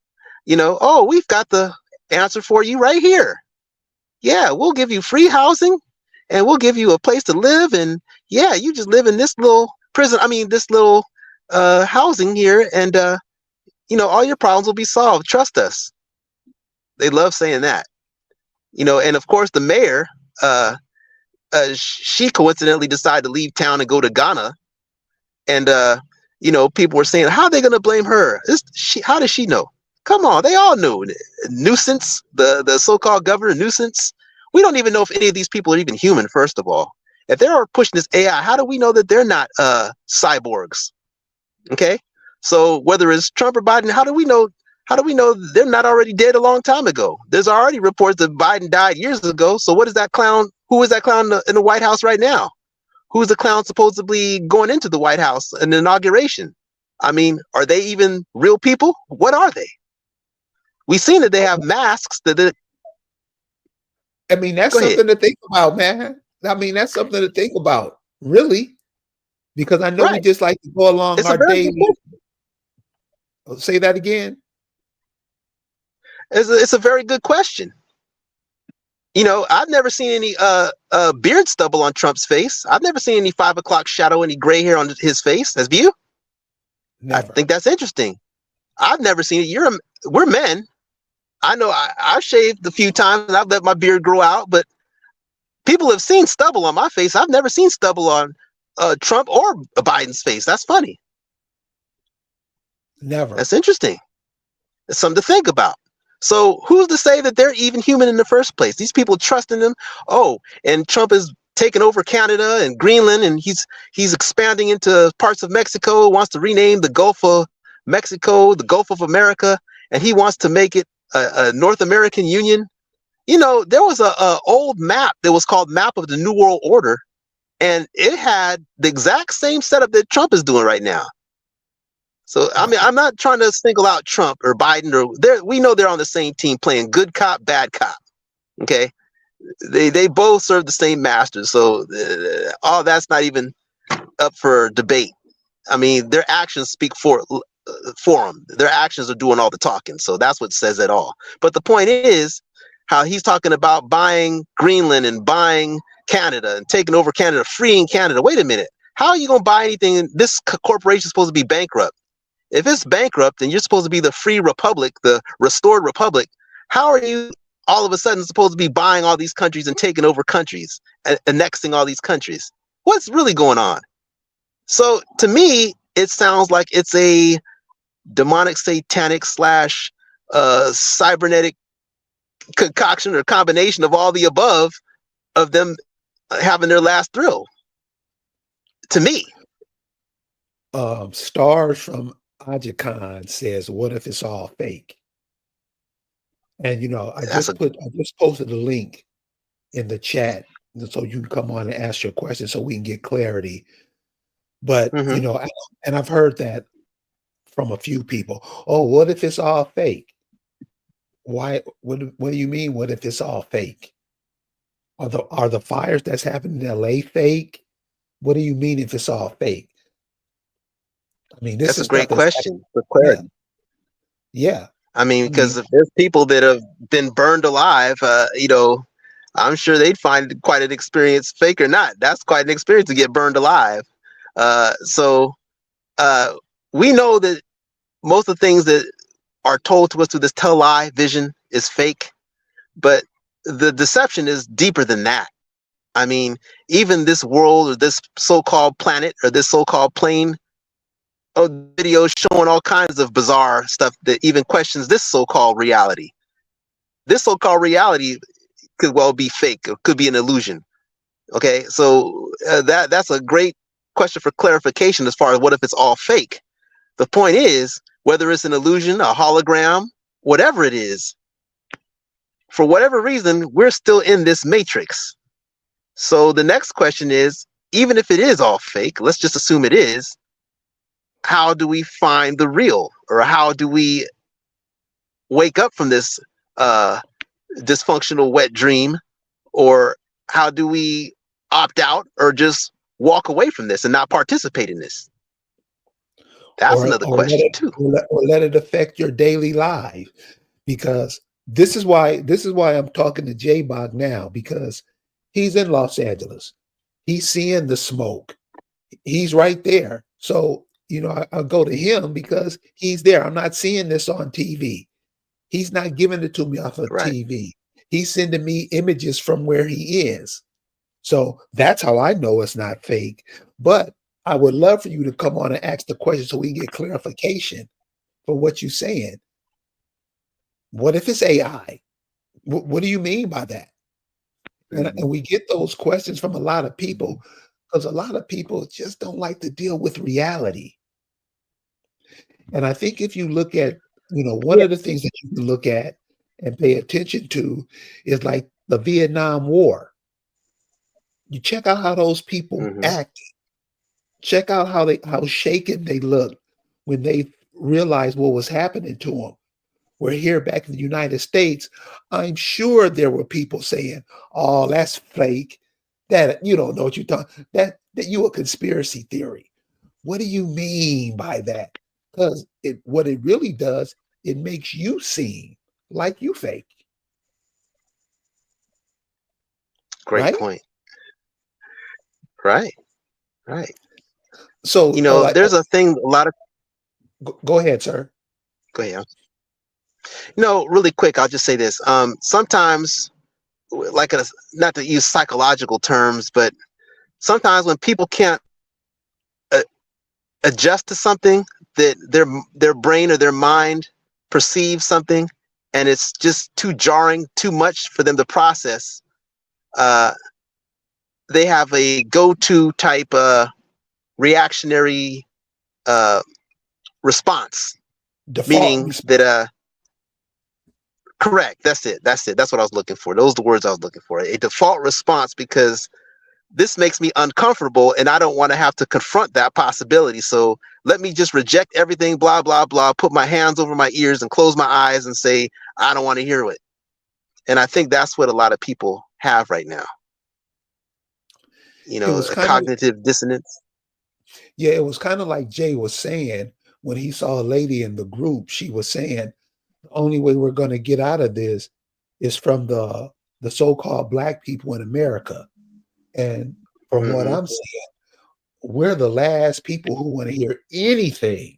Oh, we've got the answer for you right here. Yeah, we'll give you free housing and we'll give you a place to live. And yeah, you just live in this little prison. I mean, this little housing here. And, all your problems will be solved. Trust us. They love saying that, and of course the mayor, she coincidentally decided to leave town and go to Ghana. And, people were saying, how are they going to blame her? How does she know? Come on, they all knew. Nuisance, the so-called governor, Nuisance. We don't even know if any of these people are even human, first of all. If they're pushing this AI, how do we know that they're not cyborgs? Okay, so whether it's Trump or Biden, how do we know they're not already dead a long time ago? There's already reports that Biden died years ago. So what is that clown? Who is that clown in the White House right now? Who's the clown supposedly going into the White House in the inauguration? I mean, are they even real people? What are they? We've seen that they have masks. I mean, that's something to think about, man. I mean, that's something to think about, really, because I know we just like to go along our daily. Say that again. It's a very good question. I've never seen any beard stubble on Trump's face. I've never seen any 5 o'clock shadow, any gray hair on his face. Have you? Never. I think that's interesting. I've never seen it. We're men. I know I've shaved a few times and I've let my beard grow out, but people have seen stubble on my face. I've never seen stubble on Trump or Biden's face. That's funny. Never. That's interesting. It's something to think about. So who's to say that they're even human in the first place? These people trusting them. Oh, and Trump is taking over Canada and Greenland, and he's expanding into parts of Mexico, wants to rename the Gulf of Mexico, the Gulf of America, and he wants to make it a North American Union. There was a old map that was called Map of the New World Order, and it had the exact same setup that Trump is doing right now. So, I mean, I'm not trying to single out Trump or Biden, we know they're on the same team playing good cop, bad cop. Okay. They both serve the same masters. So all that's not even up for debate. I mean, their actions speak for them. Their actions are doing all the talking. So that's what says it all. But the point is how he's talking about buying Greenland and buying Canada and taking over Canada, freeing Canada. Wait a minute. How are you going to buy anything? This corporation is supposed to be bankrupt. If it's bankrupt and you're supposed to be the free republic, the restored republic, how are you all of a sudden supposed to be buying all these countries and taking over countries, annexing all these countries? What's really going on? So to me, it sounds like it's a demonic, satanic / cybernetic concoction or combination of all the above, of them having their last thrill. To me. Stars from Ajakan says, what if it's all fake? And I just posted a link in the chat so you can come on and ask your question so we can get clarity. But and I've heard that from a few people. Oh, what if it's all fake? Why? What do you mean? What if it's all fake? Are the fires that's happening in LA fake? What do you mean if it's all fake? I mean, this That's is a stuff great that's happening. question for Yeah, clarity. yeah. I mean, I because mean, if there's people that have been burned alive, I'm sure they'd find it quite an experience, fake or not. That's quite an experience to get burned alive. So uh, we know that most of the things that are told to us through this tele vision is fake, but the deception is deeper than that. I mean, even this world or this so-called planet or this so-called plane of videos showing all kinds of bizarre stuff that even questions this so-called reality. This so-called reality could well be fake or could be an illusion. Okay, so that's a great question for clarification as far as what if it's all fake. The point is, whether it's an illusion, a hologram, whatever it is, for whatever reason, we're still in this matrix. So the next question is, even if it is all fake, let's just assume it is, how do we find the real? Or how do we wake up from this dysfunctional wet dream? Or how do we opt out or just walk away from this and not participate in this? That's or another or let question it too. or let it affect your daily life, because this is why I'm talking to J-Bog now, because he's in Los Angeles. He's seeing the smoke. He's right there. So, I'll go to him because he's there. I'm not seeing this on TV. He's not giving it to me off of Right. TV. He's sending me images from where he is. So that's how I know it's not fake. But I would love for you to come on and ask the question so we can get clarification for what you're saying. What if it's AI? What do you mean by that? And we get those questions from a lot of people because a lot of people just don't like to deal with reality. And I think if you look at, one Yeah. of the things that you can look at and pay attention to is like the Vietnam War. You check out how those people Hmm. act. Check out how shaken they looked when they realized what was happening to them. We're here back in the United States. I'm sure there were people saying, "Oh, that's fake. That you don't know what you're talking. That you a conspiracy theory." What do you mean by that? Because what it really does, it makes you seem like you fake, Great right? point. Right. Right. So, There's a thing a lot of go ahead, sir. go ahead. Really quick, I'll just say this. Sometimes like not to use psychological terms, but sometimes when people can't uh, adjust to something that their brain or their mind perceives something, and it's just too jarring, too much for them to process, uh, they have a go-to type reactionary uh, response, Default meaning response. that correct. That's it. That's what I was looking for. Those are the words I was looking for. A default response, because this makes me uncomfortable and I don't want to have to confront that possibility. So let me just reject everything, blah, blah, blah, put my hands over my ears and close my eyes and say, I don't want to hear it. And I think that's what a lot of people have right now. It was A kind of cognitive dissonance. Yeah, it was kind of like Jay was saying when he saw a lady in the group. She was saying the only way we're going to get out of this is from the so-called black people in America. And from what Hmm. I'm seeing, we're the last people who want to hear anything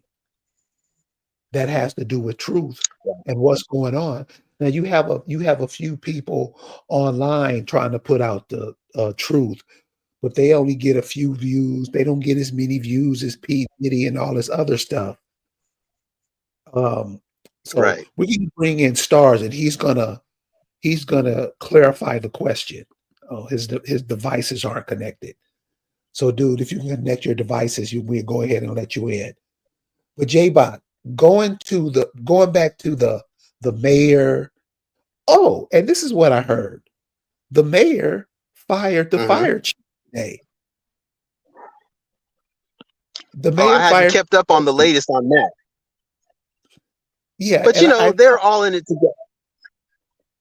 that has to do with truth and what's going on. Now you have a few people online trying to put out the truth, but they only get a few views. They don't get as many views as P. Diddy and all this other stuff. Um, so Right. we can bring in Stars, and he's gonna clarify the question. Oh, his devices aren't connected. So, dude, if you can connect your devices, we'll go ahead and let you in. But J-Bot, going back to the mayor. Oh, and this is what I heard. The mayor fired the Hmm. fire chief today. The Oh, I mayor hadn't fired. kept up on the latest on that. Yeah, But and you know, I they're all in it together.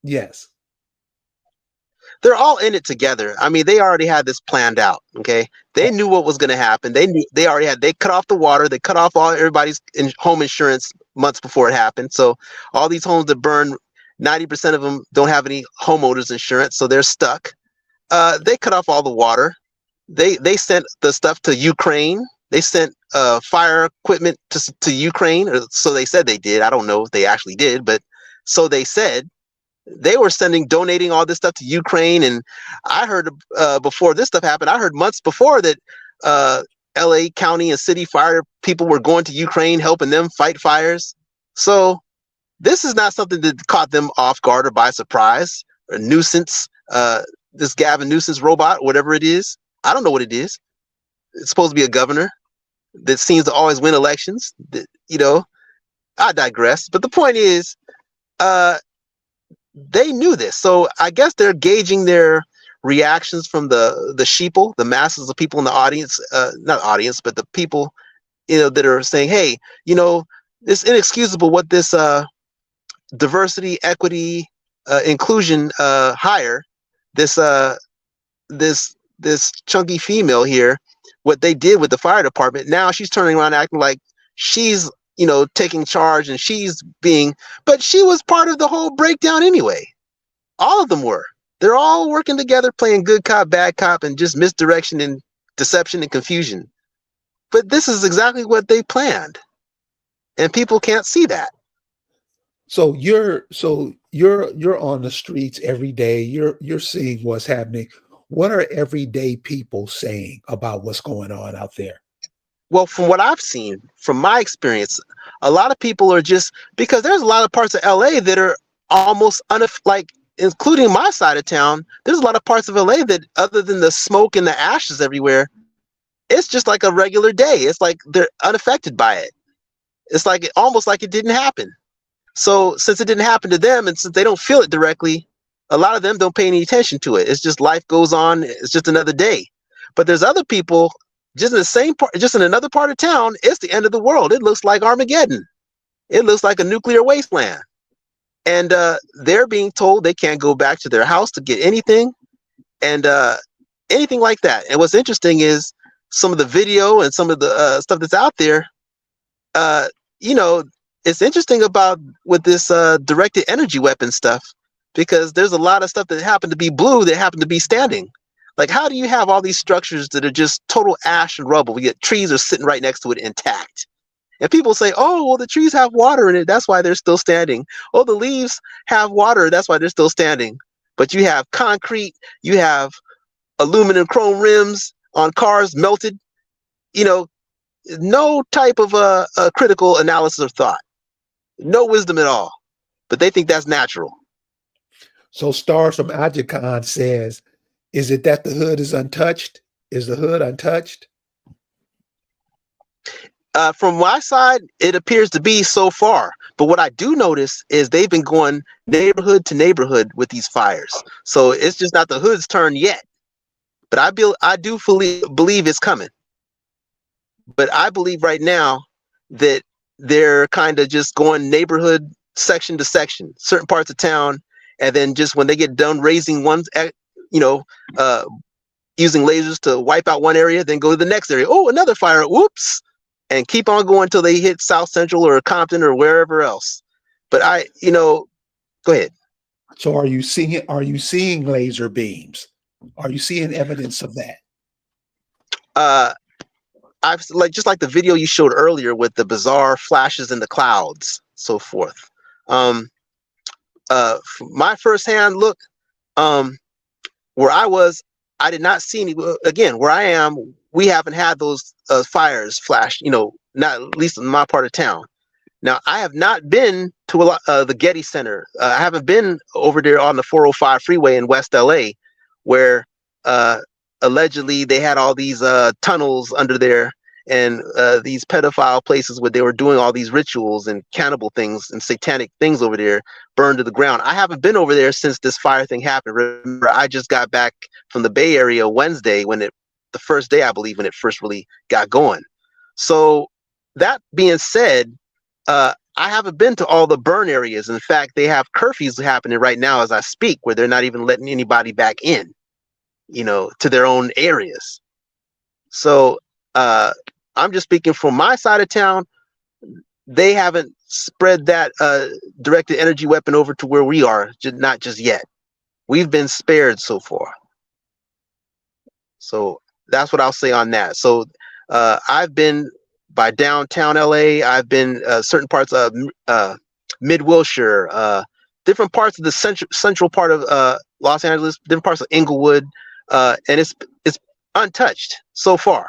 yes. They're all in it together. I mean, they already had this planned out. Okay, they knew what was going to happen. They knew they already had. They cut off the water. They cut off all everybody's home insurance months before it happened. So all these homes that burn, 90% of them don't have any homeowners insurance, so they're stuck. They cut off all the water. They sent the stuff to Ukraine. They sent fire equipment to Ukraine, or so they said they did. I don't know if they actually did, but so they said. They were donating all this stuff to Ukraine, and I heard before this stuff happened. I heard months before that L.A. County and city fire people were going to Ukraine, helping them fight fires. So this is not something that caught them off guard or by surprise. Or nuisance, this Gavin nuisance robot, whatever it is, I don't know what it is. It's supposed to be a governor that seems to always win elections. That, you know, I digress. But the point is, they knew this, so I guess they're gauging their reactions from the sheeple, the masses of people in the audience, not audience, but the people, you know, that are saying, hey, you know, it's inexcusable what this diversity, equity, inclusion hire, this this chunky female here, what they did with the fire department. Now she's turning around acting like she's, you know, taking charge, and but she was part of the whole breakdown anyway. All of them were. They're all working together, playing good cop, bad cop, and just misdirection and deception and confusion. But this is exactly what they planned, and people can't see that. So you're on the streets every day. You're seeing what's happening. What are everyday people saying about what's going on out there? Well, from what I've seen, from my experience, a lot of people are just, because there's a lot of parts of LA that are almost like, including my side of town, there's a lot of parts of LA that, other than the smoke and the ashes everywhere, it's just like a regular day. It's like they're unaffected by it. It's like almost like it didn't happen. So since it didn't happen to them, and since they don't feel it directly, a lot of them don't pay any attention to it. It's just life goes on. It's just another day. But there's other people just in the same part, just in another part of town. It's the end of the world. It looks like Armageddon. It looks like a nuclear wasteland. And they're being told they can't go back to their house to get anything, and anything like that. And what's interesting is some of the video and some of the stuff that's out there. You know, it's interesting about with this directed energy weapon stuff, because there's a lot of stuff that happened to be blue that happened to be standing. Like, how do you have all these structures that are just total ash and rubble? We get trees are sitting right next to it intact. And people say, oh, well, the trees have water in it. That's why they're still standing. Oh, the leaves have water. That's why they're still standing. But you have concrete, you have aluminum chrome rims on cars melted. You know, no type of a critical analysis or thought. No wisdom at all. But they think that's natural. So Stars from Ajicon says, is it that the hood is untouched? Is the hood untouched? From my side, it appears to be so far. But what I do notice is they've been going neighborhood to neighborhood with these fires. So it's just not the hood's turn yet. But I do believe it's coming. But I believe right now that they're kind of just going neighborhood section to section, certain parts of town. And then just when they get done raising one, using lasers to wipe out one area, then go to the next area. Oh, another fire. Whoops. And keep on going until they hit South Central or Compton or wherever else. But go ahead. So are you seeing laser beams? Are you seeing evidence of that? I've just like the video you showed earlier with the bizarre flashes in the clouds, so forth. My firsthand look, where I was, I did not see any. Again, where I am, we haven't had those fires flash. Not at least in my part of town. Now, I have not been to the Getty Center. I haven't been over there on the 405 freeway in West LA, where allegedly they had all these tunnels under there and these pedophile places where they were doing all these rituals and cannibal things and satanic things over there burned to the ground. I haven't been over there since this fire thing happened. Remember, I just got back from the Bay Area Wednesday the first day, I believe, when it first really got going. So that being said, I haven't been to all the burn areas. In fact, they have curfews happening right now as I speak, where they're not even letting anybody back in, to their own areas. So I'm just speaking from my side of town. They haven't spread that directed energy weapon over to where we are, not just yet. We've been spared so far. So that's what I'll say on that. So I've been by downtown LA. I've been certain parts of Mid Wilshire, different parts of the central part of Los Angeles, different parts of Inglewood, and it's untouched so far.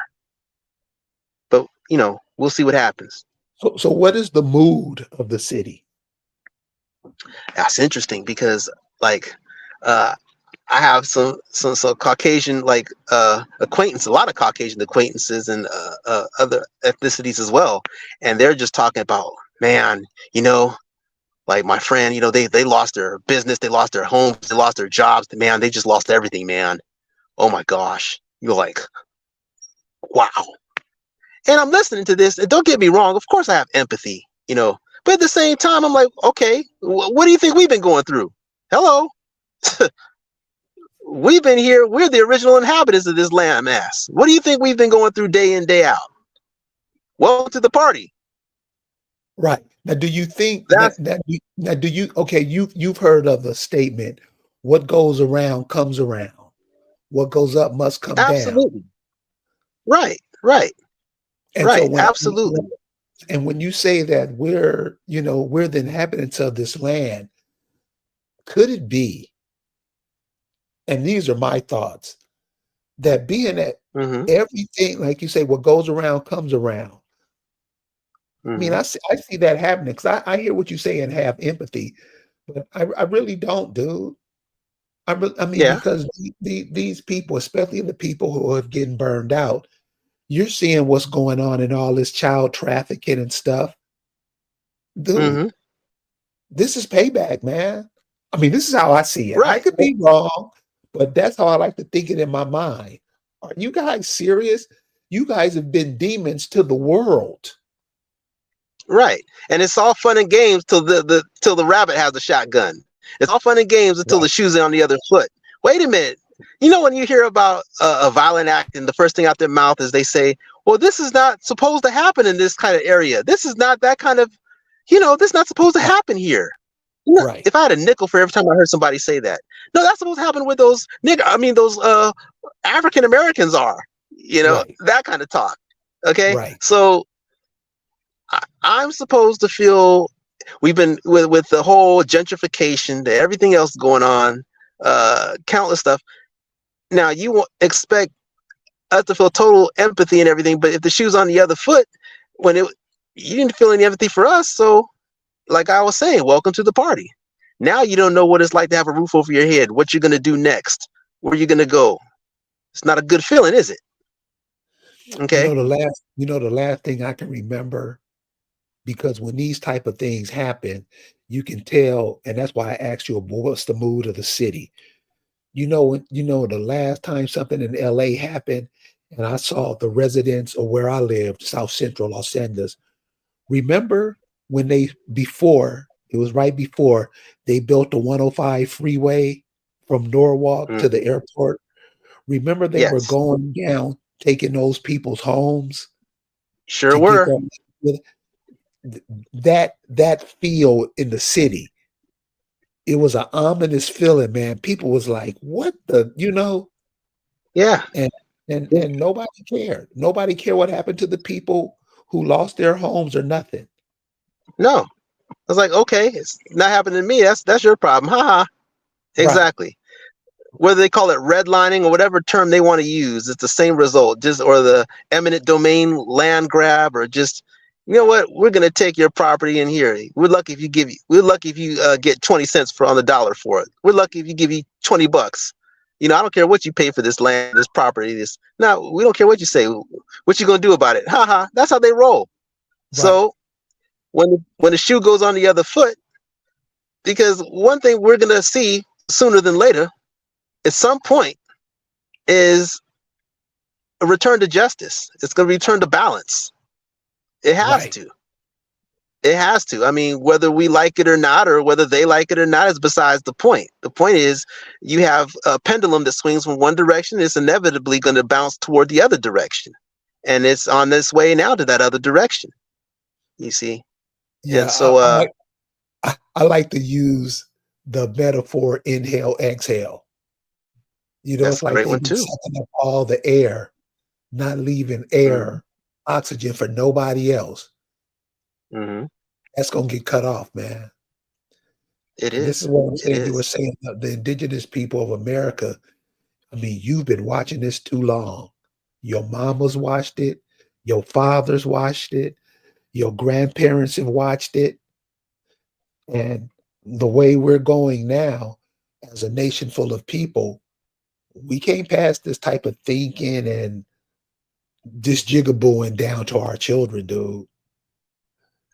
But we'll see what happens. So what is the mood of the city? That's interesting because I have some Caucasian acquaintance, a lot of Caucasian acquaintances and other ethnicities as well, and they're just talking about, man, like my friend, they lost their business, they lost their homes, they lost their jobs, man, they just lost everything, man. Oh my gosh, you're like, wow. And I'm listening to this, and don't get me wrong, of course I have empathy, but at the same time, I'm like, okay, what do you think we've been going through? Hello. We've been here. We're the original inhabitants of this landmass. What do you think we've been going through day in, day out? Welcome to the party. Right. Now, do you think you've heard of the statement, what goes around comes around. What goes up must come down. Absolutely. Right. And right. So Absolutely. And when you say that we're the inhabitants of this land, could it be, and these are my thoughts, that being that everything, like you say, what goes around comes around. I mean, I see that happening because I hear what you say and have empathy, but I really don't, dude. Because these people, especially the people who are getting burned out, you're seeing what's going on in all this child trafficking and stuff. Dude, this is payback, man. I mean, this is how I see it. Right. I could be wrong, but that's how I like to think it in my mind. Are you guys serious? You guys have been demons to the world. Right. And it's all fun and games till the rabbit has a shotgun. It's all fun and games until the shoe's on the other foot. Wait a minute. When you hear about a violent act and the first thing out their mouth is they say, well, this is not supposed to happen in this kind of area. This is not that kind of, this is not supposed to happen here. Right. If I had a nickel for every time I heard somebody say that, no, that's supposed to happen with those those African Americans are, that kind of talk. Okay. Right. So I'm supposed to feel we've been with the whole gentrification, everything else going on, countless stuff. Now you expect us to feel total empathy and everything, but if the shoe's on the other foot, you didn't feel any empathy for us. So, like I was saying, welcome to the party. Now you don't know what it's like to have a roof over your head, what you're going to do next, where you're going to go. It's not a good feeling, is it? Okay. The last thing I can remember, because when these type of things happen, you can tell, and that's why I asked you, what's the mood of the city? The last time something in LA happened, and I saw the residents of where I lived, South Central Los Angeles. Remember when it was right before they built the 105 freeway from Norwalk to the airport. Remember they were going down, taking those people's homes. Sure were. That feel in the city, it was an ominous feeling, man. People was like, what the, Yeah. And nobody cared. Nobody cared what happened to the people who lost their homes or nothing. No. I was like, okay, it's not happening to me. That's your problem. Haha. Exactly. Right. Whether they call it redlining or whatever term they want to use, it's the same result. Or the eminent domain land grab, or just, you know what, we're gonna take your property in here. We're lucky if you get 20 cents on the dollar for it. We're lucky if you give you $20. I don't care what you pay for this land, this property, no, we don't care what you say. What you gonna do about it? Haha. That's how they roll. Right. So when the shoe goes on the other foot, because one thing we're gonna see sooner than later, at some point, is a return to justice. It's gonna return to balance. It has to. It has to. I mean, whether we like it or not, or whether they like it or not, is besides the point. The point is, you have a pendulum that swings from one direction. It's inevitably going to bounce toward the other direction, and it's on this way now to that other direction. You see, and Yeah, so, I like to use the metaphor inhale, exhale. You know, that's it's a like great they've one been too. sucking up all the air, not leaving Hmm. air, oxygen for nobody else. Hmm. That's gonna get cut off, man. It And this is is. what I'm It saying. You were is. saying the indigenous people of America. I mean, you've been watching this too long. Your mamas watched it, your fathers watched it, your grandparents have watched it. And the way we're going now, as a nation full of people, we can't pass this type of thinking and this jigabooing down to our children, dude.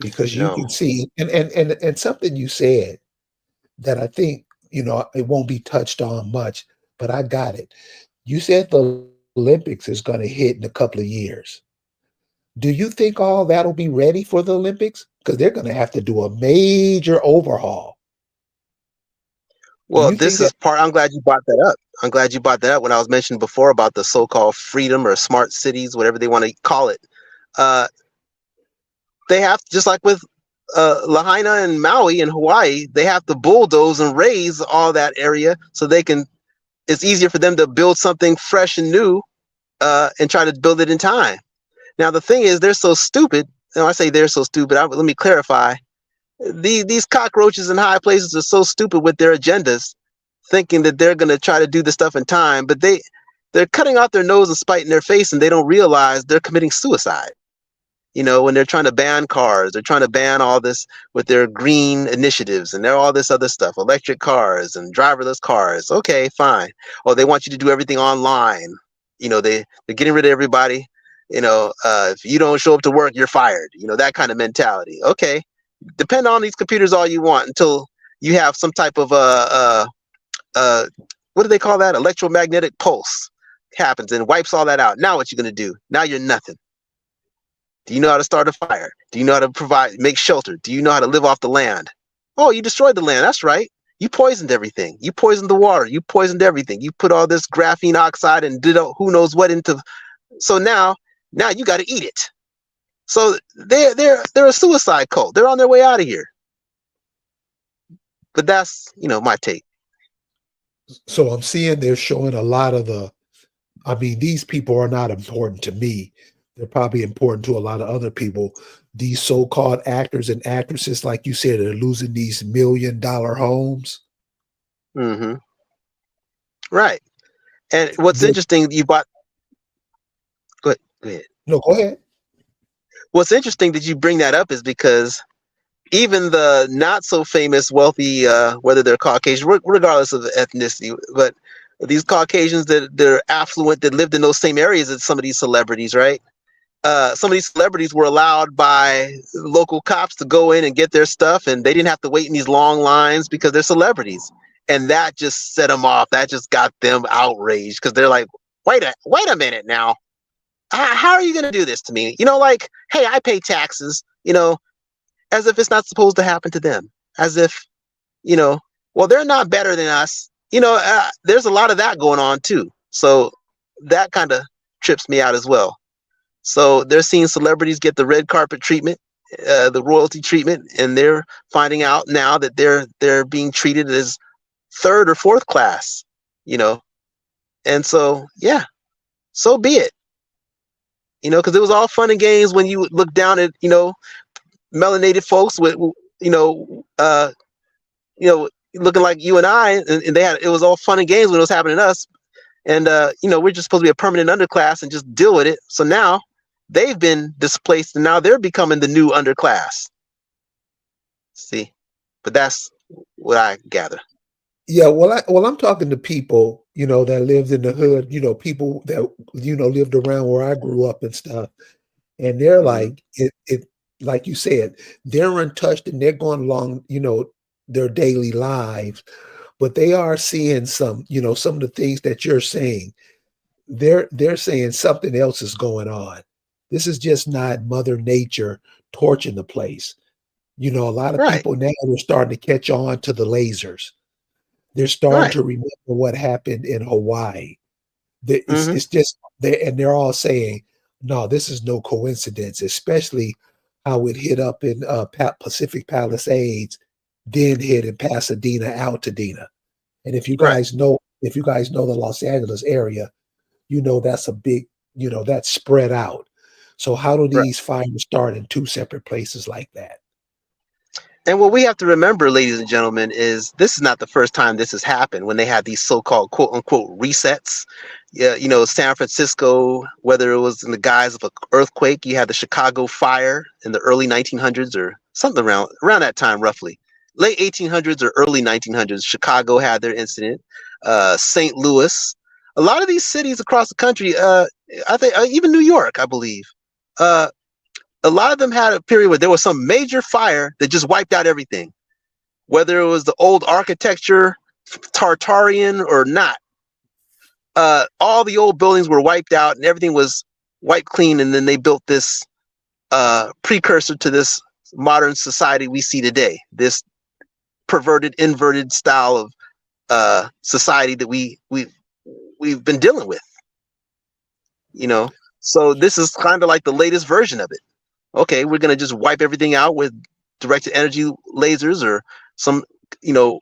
Because you can No. see, and something you said that I think, it won't be touched on much, but I got it. You said the Olympics is going to hit in a couple of years. Do you think all that'll be ready for the Olympics? Because they're going to have to do a major overhaul. Do Well, you this think that? is part. I'm glad you brought that up. I'm glad you brought that up when I was mentioning before about the so-called freedom or smart cities, whatever they want to call it. Uh, they have, just like with Lahaina and Maui in Hawaii, they have to bulldoze and raise all that area so they can. It's easier for them to build something fresh and new, and try to build it in time. Now the thing is, they're so stupid. And I say they're so stupid. Let me clarify. These cockroaches in high places are so stupid with their agendas, thinking that they're going to try to do the stuff in time, but they're cutting off their nose and spiting their face, and they don't realize they're committing suicide. When they're trying to ban cars, they're trying to ban all this with their green initiatives and they're all this other stuff, electric cars and driverless cars. Okay, fine. Oh, they want you to do everything online. They're getting rid of everybody. If you don't show up to work, you're fired. That kind of mentality. Okay, depend on these computers all you want until you have some type of what do they call that? Electromagnetic pulse happens and wipes all that out. Now what you gonna do? Now you're nothing. Do you know how to start a fire? Do you know how to make shelter? Do you know how to live off the land? Oh, you destroyed the land. That's right. You poisoned everything. You poisoned the water. You poisoned everything. You put all this graphene oxide and did who knows what into. So now you got to eat it. So they're a suicide cult. They're on their way out of here. But that's my take. So I'm seeing they're showing a lot of I mean, these people are not important to me. They're probably important to a lot of other people. These so-called actors and actresses, like you said, are losing these $1 million homes. Mm-hmm. Right. And what's They're, interesting, you bought. Go ahead. Go ahead. no, go ahead. What's interesting that you bring that up is because even the not so famous wealthy, whether they're Caucasian, regardless of ethnicity, but these Caucasians that they're affluent, that lived in those same areas as some of these celebrities, right? Some of these celebrities were allowed by local cops to go in and get their stuff, and they didn't have to wait in these long lines because they're celebrities. And that just set them off. That just got them outraged because they're like, wait a minute now. How are you going to do this to me? Like, hey, I pay taxes, as if it's not supposed to happen to them. As if, well, they're not better than us. There's a lot of that going on too. So that kind of trips me out as well. So they're seeing celebrities get the red carpet treatment, the royalty treatment, and they're finding out now that they're being treated as third or fourth class, And so, yeah, so be it. Because it was all fun and games when you look down at, melanated folks with, looking like you and I, and it was all fun and games when it was happening to us. And, we're just supposed to be a permanent underclass and just deal with it. So now they've been displaced and now they're becoming the new underclass. See, but that's what I gather. Yeah, well, I'm talking to people, that lived in the hood, people that, lived around where I grew up and stuff. And they're Mm-hmm. like, like you said, they're untouched and they're going along, their daily lives, but they are seeing some of the things that you're saying. They're saying something else is going on. This is just not Mother Nature torching the place. You know, a lot of Right. people now are starting to catch on to the lasers. They're starting Right. to remember what happened in Hawaii. Hmm. It's just they're all saying, no, this is no coincidence, especially how it hit up in Pacific Palisades, then hit in Pasadena, Altadena. And Right. if you guys know the Los Angeles area, you know that's a big, that's spread out. So how do Right. these fires start in two separate places like that? And what we have to remember, ladies and gentlemen, is this is not the first time this has happened when they had these so-called quote unquote resets. Yeah, San Francisco, whether it was in the guise of an earthquake, you had the Chicago fire in the early 1900s or something around that time, roughly. Late 1800s or early 1900s, Chicago had their incident. St. Louis, a lot of these cities across the country, I think even New York, I believe. Uh, a lot of them had a period where there was some major fire that just wiped out everything, whether it was the old architecture, Tartarian or not. All the old buildings were wiped out and everything was wiped clean. And then they built this precursor to this modern society we see today, this perverted, inverted style of society that we've been dealing with, you know. So this is kind of like the latest version of it. Okay, we're gonna just wipe everything out with directed energy lasers or some, you know,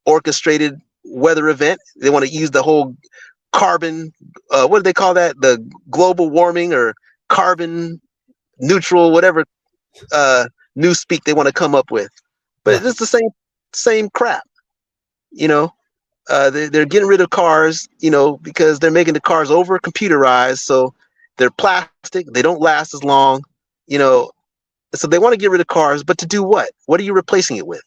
orchestrated weather event. They want to use the whole carbon, what do they call that? The global warming or carbon neutral, whatever new speak they want to come up with. But Right. it's the same crap, you know. They're getting rid of cars, because they're making the cars over computerized, so they're plastic. They don't last as long, you know. So they want to get rid of cars, but to do what? What are you replacing it with?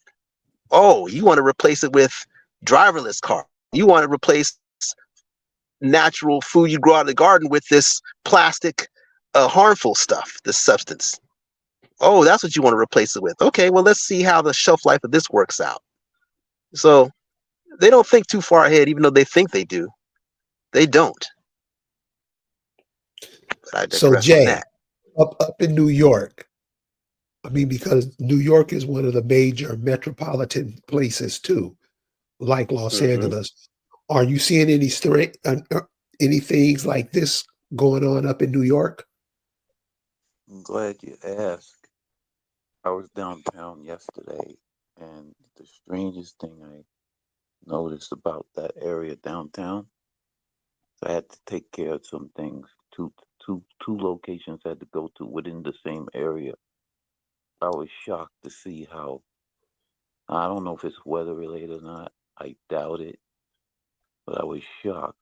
Oh, you want to replace it with driverless car. You want to replace natural food you grow out of the garden with this plastic, harmful stuff, this substance. Oh, that's what you want to replace it with. Okay, well, let's see how the shelf life of this works out. So they don't think too far ahead, even though they think they do. They don't. But I So digress on Jay, that. up in New York, I mean, because New York is one of the major metropolitan places too, like Los Hmm. Angeles. Are you seeing any things like this going on up in New York? I'm glad you asked. I was downtown yesterday, and the strangest thing I noticed about that area downtown, so I had to take care of some things. Two locations I had to go to within the same area. I was shocked to see how, I don't know if it's weather related or not. I doubt it, but I was shocked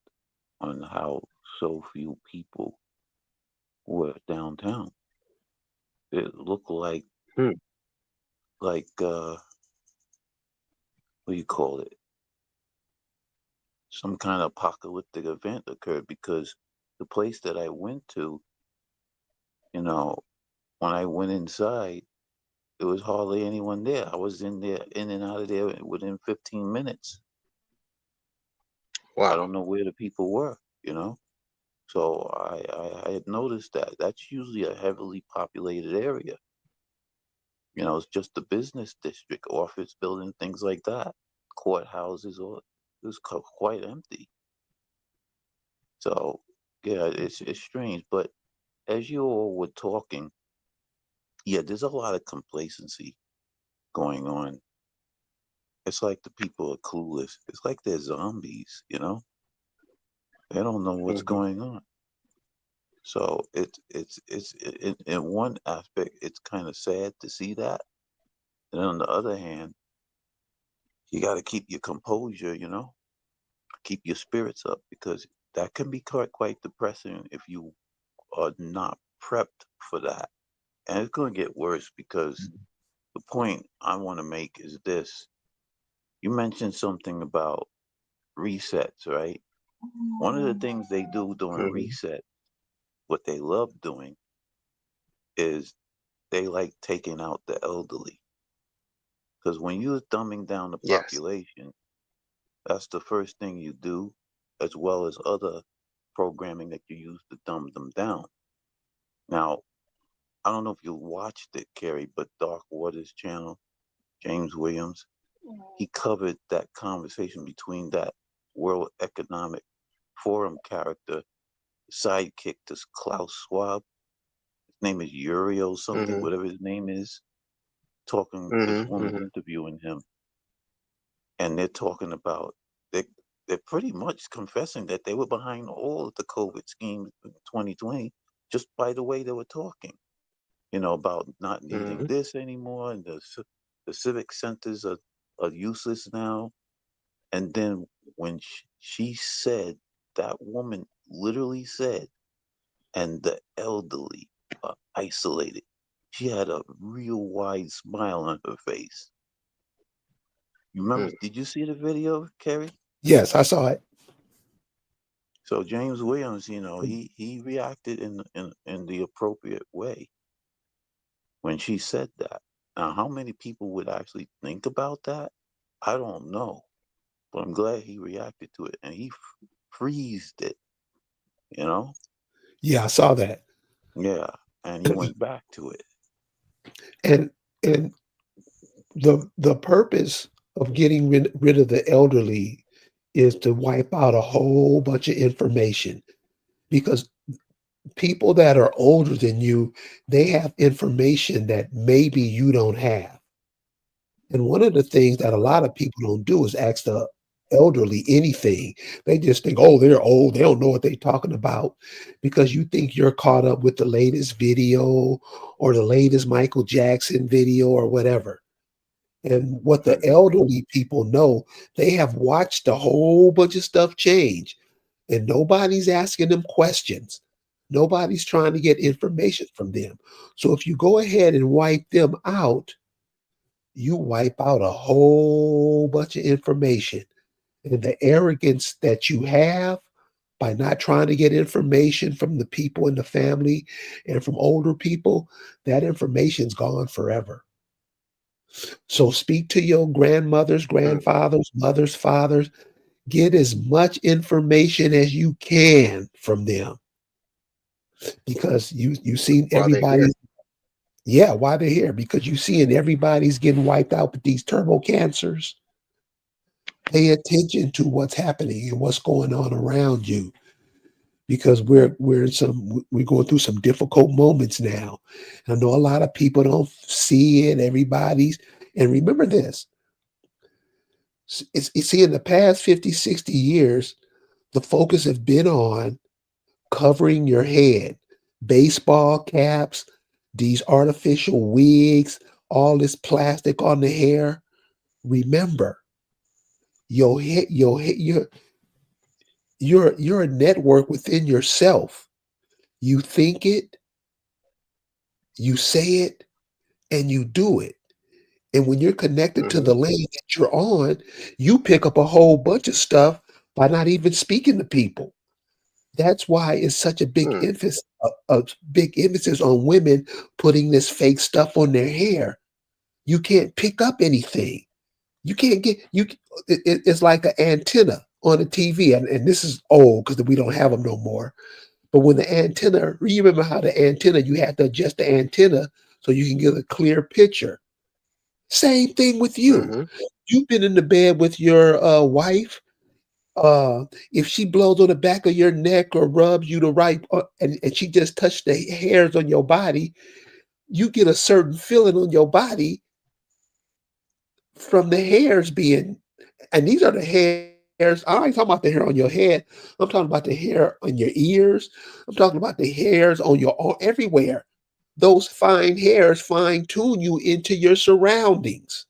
on how so few people were downtown. It looked Hmm. like what do you call it? Some kind of apocalyptic event occurred because the place that I went to, you know, when I went inside, there was hardly anyone there. I was in and out of there within 15 minutes. I Wow. don't know where the people were. So I had noticed that that's usually a heavily populated area. It's just a business district, office building, things like that, courthouses, or it was quite empty. So yeah, it's strange. But as you all were talking, yeah, there's a lot of complacency going on. It's like the people are clueless. It's like they're zombies. They don't know what's Hmm. going on. So in one aspect, it's kind of sad to see that. And on the other hand, you got to keep your composure. Keep your spirits up because that can be quite depressing if you are not prepped for that. And it's going to get worse because the point I want to make is this. You mentioned something about resets, right? One of the things they do during Hmm. reset, what they love doing is they like taking out the elderly. Because when you're dumbing down the Yes. population, that's the first thing you do, as well as other programming that you use to dumb them down. Now, I don't know if you watched it, Kerry, but Dark Waters channel, James Williams, he covered that conversation between that World Economic Forum character, sidekick to Klaus Schwab. His name is Uriel something, Mm-hmm. whatever his name is, talking, this Mm-hmm. woman Mm-hmm. interviewing him. And they're talking about, they're pretty much confessing that they were behind all of the COVID schemes in 2020, just by the way they were talking, about not needing Mm-hmm. this anymore, and the civic centers are useless now. And then when she said, that woman literally said, and the elderly are isolated, she had a real wide smile on her face. You remember, did you see the video, Kerry? Yes, I saw it. So James Williams, he reacted in the appropriate way when she said that. Now, how many people would actually think about that? I don't know, but I'm glad he reacted to it and he freezed it. You know, Yeah, I saw that. yeah, and he went back to it. And and the purpose of getting rid of the elderly is to wipe out a whole bunch of information, because people that are older than you, they have information that maybe you don't have. And one of the things that a lot of people don't do is ask the elderly anything. They just think, oh, they're old. They don't know what they're talking about, because you think you're caught up with the latest video or the latest Michael Jackson video or whatever. And what the Mm-hmm. elderly people know, they have watched a whole bunch of stuff change, and nobody's asking them questions. Nobody's trying to get information from them. So if you go ahead and wipe them out, you wipe out a whole bunch of information. And the arrogance that you have by not trying to get information from the people in the family and from older people, that information's gone forever. So speak to your grandmothers, grandfathers, mothers, fathers. Get as much information as you can from them, because you seen While they're here. everybody. Yeah, why they're here, because you seeing everybody's getting wiped out with these turbo cancers. Pay attention to what's happening and what's going on around you, because we're going through some difficult moments now. I know a lot of people don't see it. And remember this. See, in the past 50, 60 years, the focus has been on covering your head, baseball caps, these artificial wigs, all this plastic on the hair. Remember, you're a network within yourself. You think it, you say it, and you do it. And when you're connected to Mm-hmm. the lane that you're on, you pick up a whole bunch of stuff by not even speaking to people. That's why it's such a big Mm-hmm. emphasis, a big emphasis on women putting this fake stuff on their hair. You can't pick up anything. You can't get you. It's like an antenna on a TV, and this is old because we don't have them no more. But when the antenna, you remember how the antenna, you had to adjust the antenna so you can get a clear picture. Same thing with you. Mm-hmm. You've been in the bed with your wife. If she blows on the back of your neck or rubs you the right, and she just touched the hairs on your body, you get a certain feeling on your body from the hairs being, and these are the hairs. I ain't talking about the hair on your head. I'm talking about the hair on your ears. I'm talking about the hairs on your arm, everywhere. Those fine hairs fine tune you into your surroundings.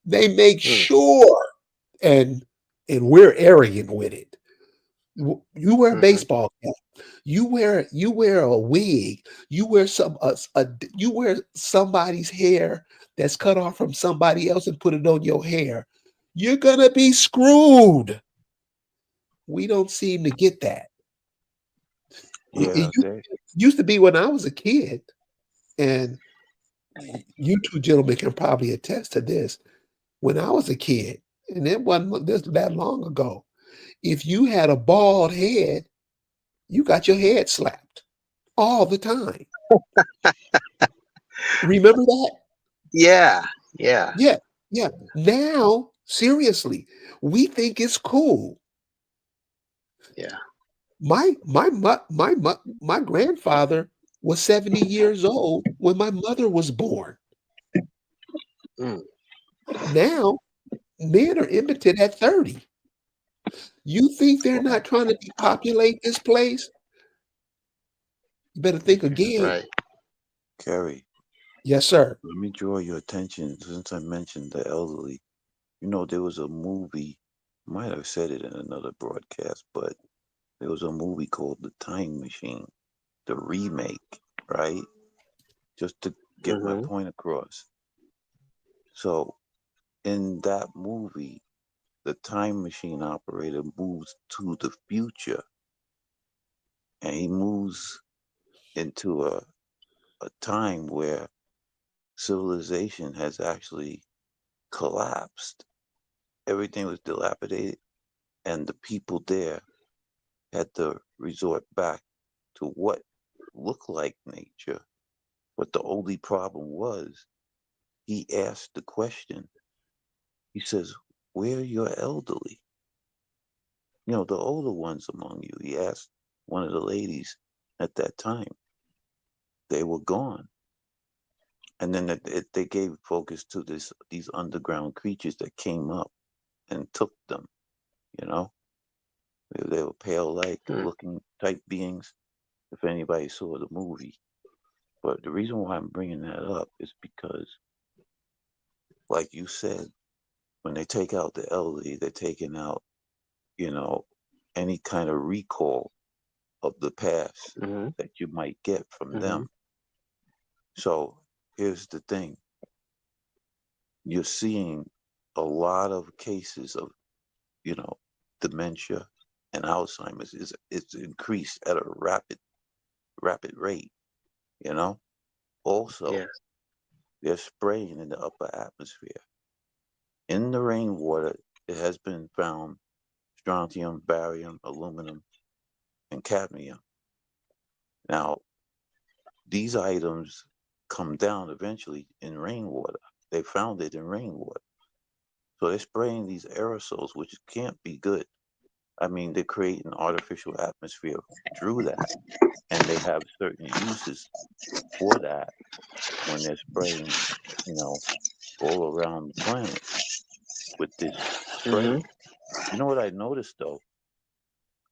They make Mm-hmm. sure, and we're arrogant with it. You wear a Mm-hmm. baseball cap. You wear a wig. You wear you wear somebody's hair that's cut off from somebody else and put it on your hair. You're gonna be screwed. We don't seem to get that. It Yeah, used to be when I was a kid, and you two gentlemen can probably attest to this. When I was a kid, and it wasn't that long ago, if you had a bald head, you got your head slapped all the time. Remember that? Yeah, yeah, Yeah, yeah. Now, seriously, we think it's cool. yeah. My grandfather was 70 years old when my mother was born. Mm, Now, men are impotent at 30. You think they're not trying to depopulate this place? You better think again. right. Kerry, Yes, sir. let me draw your attention since I mentioned the elderly. You know, there was a movie, might have said it in another broadcast, but there was a movie called The Time Machine, the remake, right? Just to get my Hmm. point across. So, in that movie, the time machine operator moves to the future and he moves into a time where civilization has actually collapsed. Everything was dilapidated, and the people there had to resort back to what looked like nature. But the only problem was he asked the question. He says, "Where are your elderly? You know, the older ones among you." He asked one of the ladies at that time. They were gone. And then they gave focus to these underground creatures that came up and took them. You know, they were pale like Mm, looking type beings. If anybody saw the movie, but the reason why I'm bringing that up is because, like you said, when they take out the elderly, they're taking out, you know, any kind of recall of the past hmm. that you might get from Hmm. them. So here's the thing: you're seeing a lot of cases of, you know, dementia and Alzheimer's is it's increased at a rapid rate. You know, also Yes. they're spraying in the upper atmosphere. In the rainwater, it has been found strontium, barium, aluminum, and cadmium. Now, these items come down eventually in rainwater. They found it in rainwater. So they're spraying these aerosols, which can't be good. I mean, they create an artificial atmosphere through that, and they have certain uses for that when they're spraying, you know, all around the planet with this Hmm. spraying. You know what I noticed though?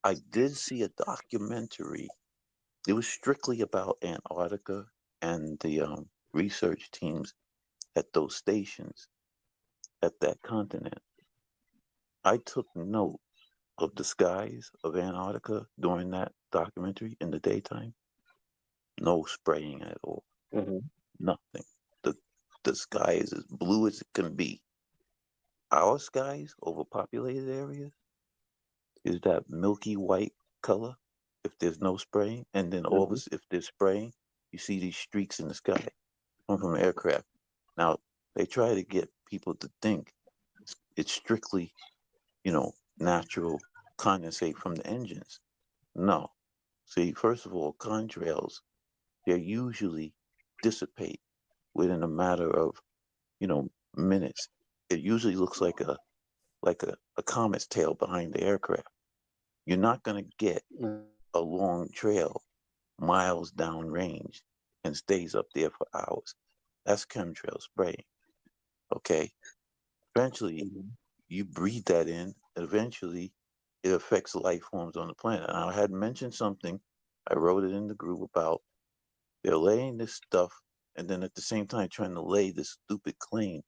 I did see a documentary. It was strictly about Antarctica and the research teams at those stations at that continent. I took note of the skies of Antarctica during that documentary in the daytime. No spraying at all. Hmm. Nothing. The the sky is as blue as it can be. Our skies over populated areas is that milky white color if there's no spraying, and then all of Hmm. us if there's spraying, you see these streaks in the sky come from aircraft. Now they try to get people to think it's strictly, you know, natural condensate from the engines. No. See, first of all, contrails, they usually dissipate within a matter of, you know, minutes. It usually looks like a comet's tail behind the aircraft. You're not going to get a long trail miles downrange and stays up there for hours. That's chemtrail spraying. Okay. Eventually, Hmm. you breathe that in. Eventually, it affects life forms on the planet. And I had mentioned something. I wrote it in the group about they're laying this stuff and then at the same time trying to lay this stupid claim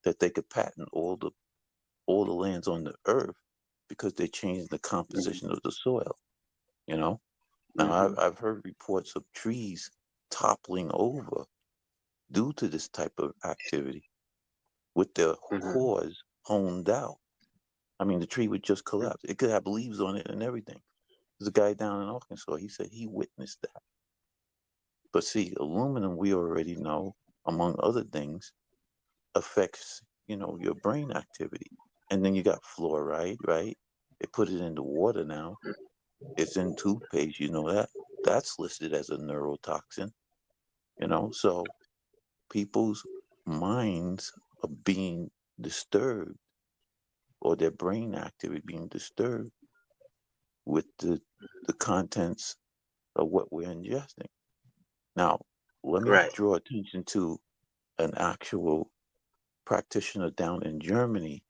that they could patent all the lands on the earth because they changed the composition of the soil. You know. Now Hmm. I've heard reports of trees toppling over due to this type of activity with their Hmm. cores honed out. I mean, the tree would just collapse. It could have leaves on it and everything. There's a guy down in Arkansas. He said he witnessed that. But see, aluminum, we already know, among other things, affects, you know, your brain activity. And then you got fluoride, right? They put it in the water now. It's in toothpaste, you know that. That's listed as a neurotoxin, you know. So people's minds are being disturbed, or their brain activity being disturbed with the contents of what we're ingesting. Now, let me Right. draw attention to an actual practitioner down in Germany.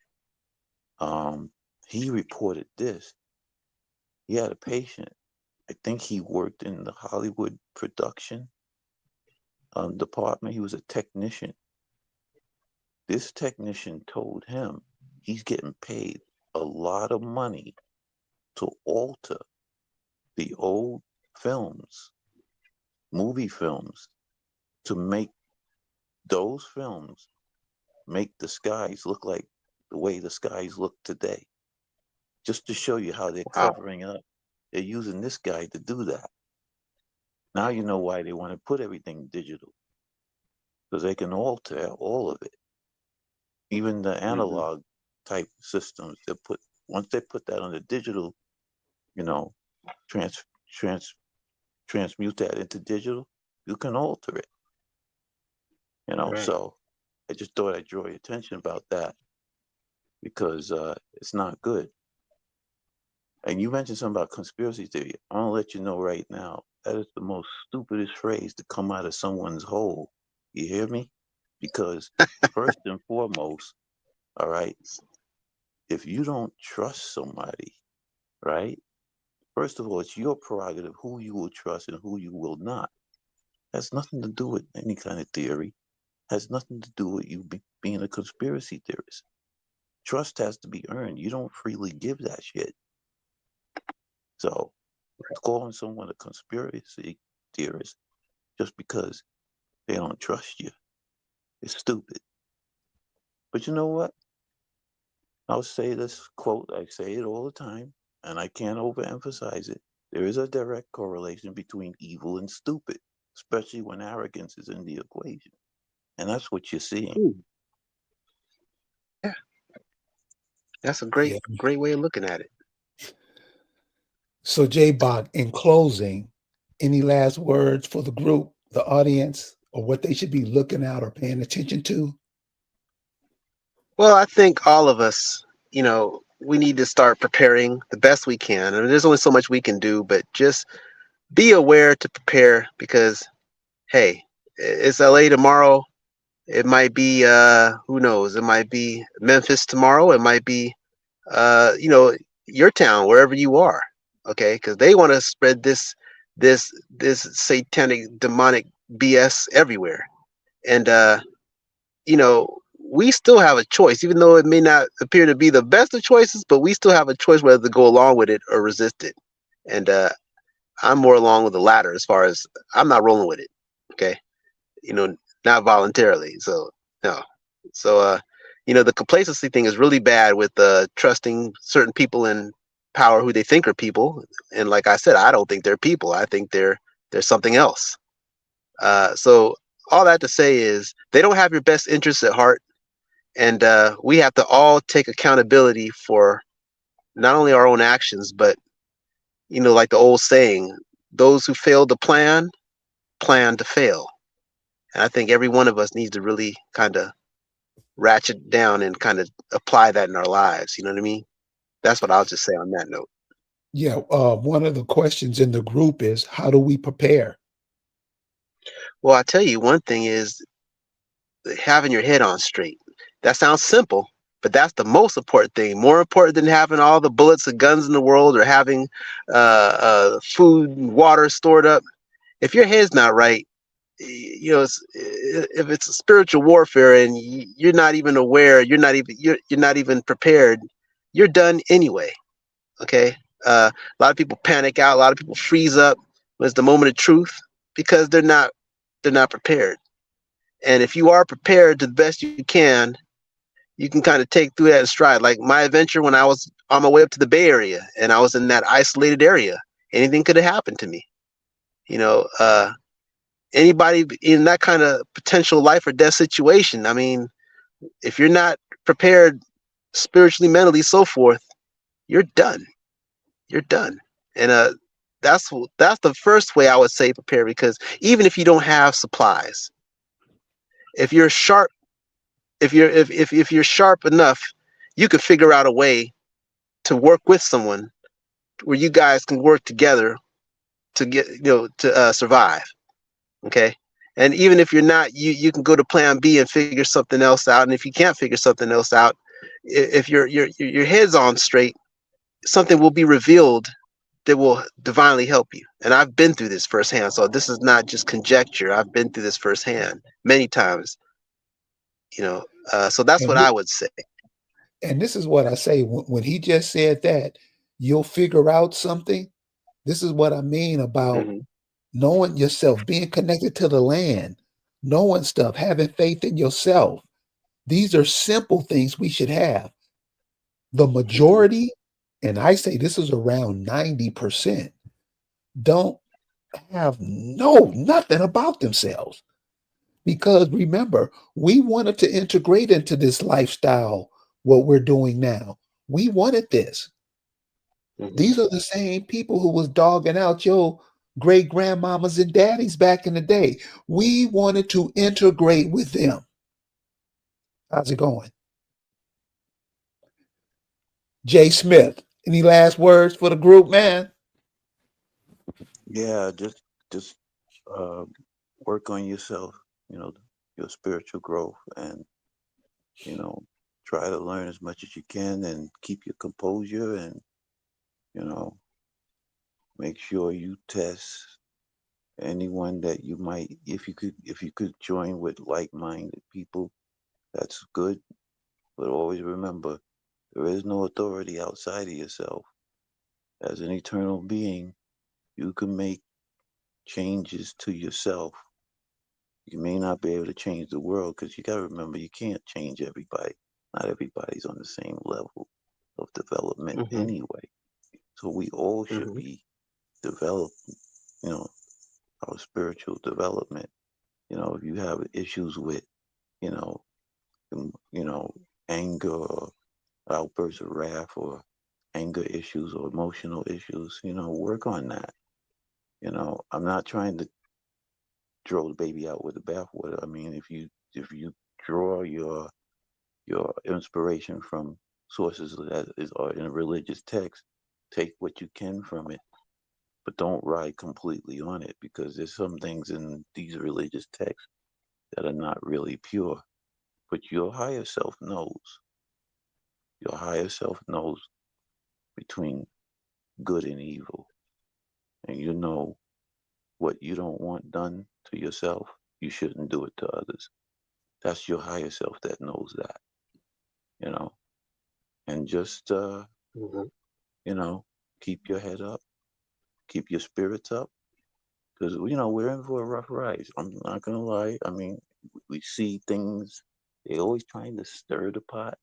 He reported this. He had a patient. I think he worked in the Hollywood production department. He was a technician. This technician told him he's getting paid a lot of money to alter the old films, movie films, to make those films make the skies look like the way the skies look today. Just to show you how they're Wow. covering up. They're using this guy to do that. Now you know why they want to put everything digital. Because they can alter all of it. Even the analog type systems, once they put that on the digital, transmute that into digital, you can alter it. Right. So I just thought I'd draw your attention about that, because it's not good. And you mentioned something about conspiracy theory. I'm gonna let you know right now, that is the most stupidest phrase to come out of someone's hole. You hear me? Because first and foremost, all right, if you don't trust somebody, right? First of all, it's your prerogative who you will trust and who you will not. Has nothing to do with any kind of theory. Has nothing to do with you being a conspiracy theorist. Trust has to be earned. You don't freely give that shit. So calling someone a conspiracy theorist just because they don't trust you is stupid. But you know what? I'll say this quote, I say it all the time, and I can't overemphasize it. There is a direct correlation between evil and stupid, especially when arrogance is in the equation. And that's what you're seeing. Ooh. Yeah. That's a great way of looking at it. So, J-Bach, in closing, any last words for the group, the audience, or what they should be looking at or paying attention to? Well, I think all of us, we need to start preparing the best we can. I mean, there's only so much we can do, but just be aware to prepare, because, hey, it's LA tomorrow. It might be, who knows? It might be Memphis tomorrow. It might be, your town, wherever you are. Okay, because they want to spread this satanic, demonic BS everywhere, and we still have a choice, even though it may not appear to be the best of choices, but we still have a choice whether to go along with it or resist it. And I'm more along with the latter, as far as I'm not rolling with it. Okay, not voluntarily. So no. So the complacency thing is really bad with trusting certain people in power who they think are people. And like I said, I don't think they're people. I think they're something else. So all that to say is they don't have your best interests at heart. And we have to all take accountability for not only our own actions, but, like the old saying, those who fail to plan to fail. And I think every one of us needs to really kind of ratchet down and kind of apply that in our lives. You know what I mean? That's what I'll just say on that note. Yeah, one of the questions in the group is, how do we prepare? Well, I tell you, one thing is having your head on straight. That sounds simple, but that's the most important thing. More important than having all the bullets and guns in the world, or having food and water stored up. If your head's not right, if it's a spiritual warfare and you're not even aware, you're not even prepared, you're done anyway. Okay. A lot of people panic out. A lot of people freeze up when it's the moment of truth, because they're not prepared. And if you are prepared to the best you can kind of take through that in stride. Like my adventure when I was on my way up to the Bay Area and I was in that isolated area, anything could have happened to me. Anybody in that kind of potential life or death situation, I mean, if you're not prepared spiritually, mentally, so forth, you're done. You're done. And that's the first way I would say prepare, because even if you don't have supplies, if you're sharp, if you're sharp enough, you could figure out a way to work with someone where you guys can work together to get, to survive. Okay. And even if you're not, you can go to plan B and figure something else out. And if you can't figure something else out, if your head's on straight, something will be revealed that will divinely help you. And I've been through this firsthand. So this is not just conjecture. I've been through this firsthand many times, so that's what And I would say. and this is what I say when he just said that you'll figure out something. This is what I mean about Hmm. knowing yourself, being connected to the land, knowing stuff, having faith in yourself. These are simple things we should have. The Hmm. majority, and I say this is around 90%, don't have nothing about themselves. Because remember, we wanted to integrate into this lifestyle what we're doing now. We wanted this. Hmm. These are the same people who was dogging out your great grandmamas and daddies back in the day. We wanted to integrate with them. How's it going? Jay Smith, any last words for the group, man? Yeah, just uh, work on yourself. You know, your spiritual growth, and you know, try to learn as much as you can, and keep your composure, and you know, make sure you test anyone that you might, if you could join with like-minded people, that's good. But always remember, there is no authority outside of yourself. As an eternal being, you can make changes to yourself. You may not be able to change the world, because you got to remember, you can't change everybody. Not everybody's on the same level of development Hmm. anyway. So we all should Hmm. be developed, you know, our spiritual development. You know, if you have issues with, you know, you know, anger or outbursts of wrath, or anger issues or emotional issues, you know, work on that. You know, I'm not trying to throw the baby out with the bathwater. I mean, if you draw your inspiration from sources that is are in a religious text, take what you can from it, but don't ride completely on it, because there's some things in these religious texts that are not really pure. But your higher self knows. Your higher self knows between good and evil. And you know what you don't want done to yourself, you shouldn't do it to others. That's your higher self that knows that, you know. And just Hmm. you know, keep your head up, keep your spirits up, because you know we're in for a rough ride. I'm not gonna lie. I mean, we see things. They always trying to stir the pot,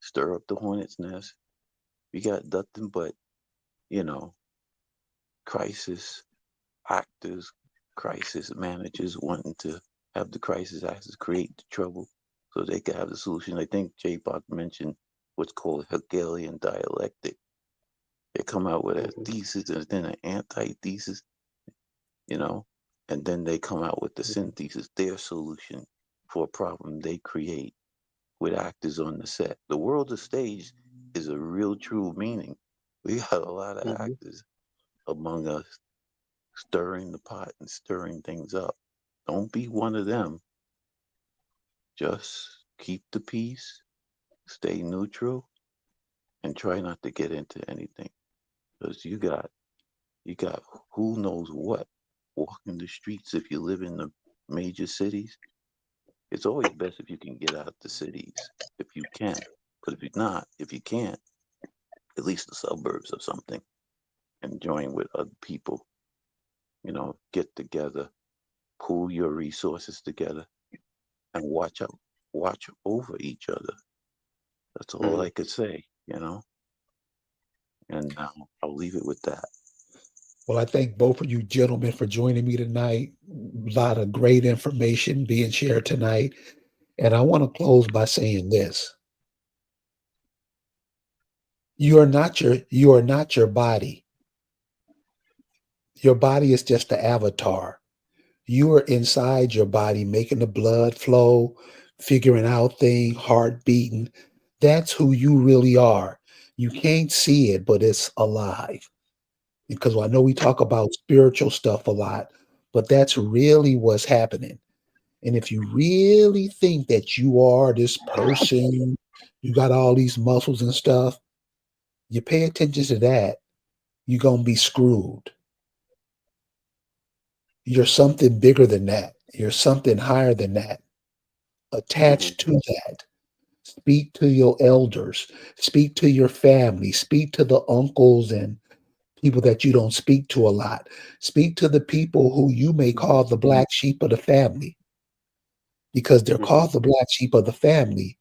stir up the hornet's nest. We got nothing but, you know, crisis actors, crisis managers wanting to have the crisis actors create the trouble so they can have the solution. I think J. Bach mentioned what's called Hegelian dialectic. They come out with a Hmm. thesis and then an antithesis, you know, and then they come out with the synthesis, their solution for a problem they create with actors on the set. The world of stage is a real true meaning. We got a lot of Hmm. actors among us stirring the pot and stirring things up. Don't be one of them. Just keep the peace, stay neutral, and try not to get into anything. Because you got who knows what walking the streets if you live in the major cities. It's always best if you can get out the cities if you can. But if you can't, at least the suburbs or something, and join with other people. You know, get together, pool your resources together, and watch over each other. That's all Hmm. I could say, you know. And I'll leave it with that. Well, I thank both of you gentlemen for joining me tonight. A lot of great information being shared tonight. And I want to close by saying this. You are not your body. Your body is just the avatar. You are inside your body, making the blood flow, figuring out things, heart beating. That's who you really are. You can't see it, but it's alive. Because I know we talk about spiritual stuff a lot, but that's really what's happening. And if you really think that you are this person, you got all these muscles and stuff, you pay attention to that, you're going to be screwed. You're something bigger than that. You're something higher than that. Attached to that. Speak to your elders. Speak to your family. Speak to the uncles and people that you don't speak to a lot. Speak to the people who you may call the black sheep of the family, because they're called the black sheep of the family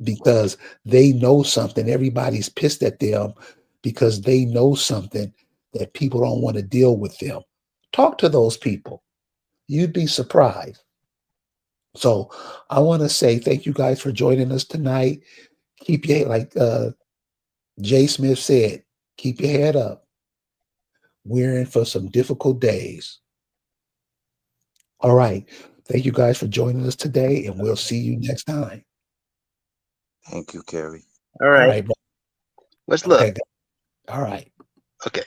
because they know something. Everybody's pissed at them because they know something that people don't want to deal with them. Talk to those people. You'd be surprised. So I want to say thank you guys for joining us tonight. Keep your, like Jay Smith said, keep your head up. We're in for some difficult days. All right. Thank you guys for joining us today, and we'll see you next time. Thank you, Kerry. All All right. right. Much love. Okay. All right. Okay.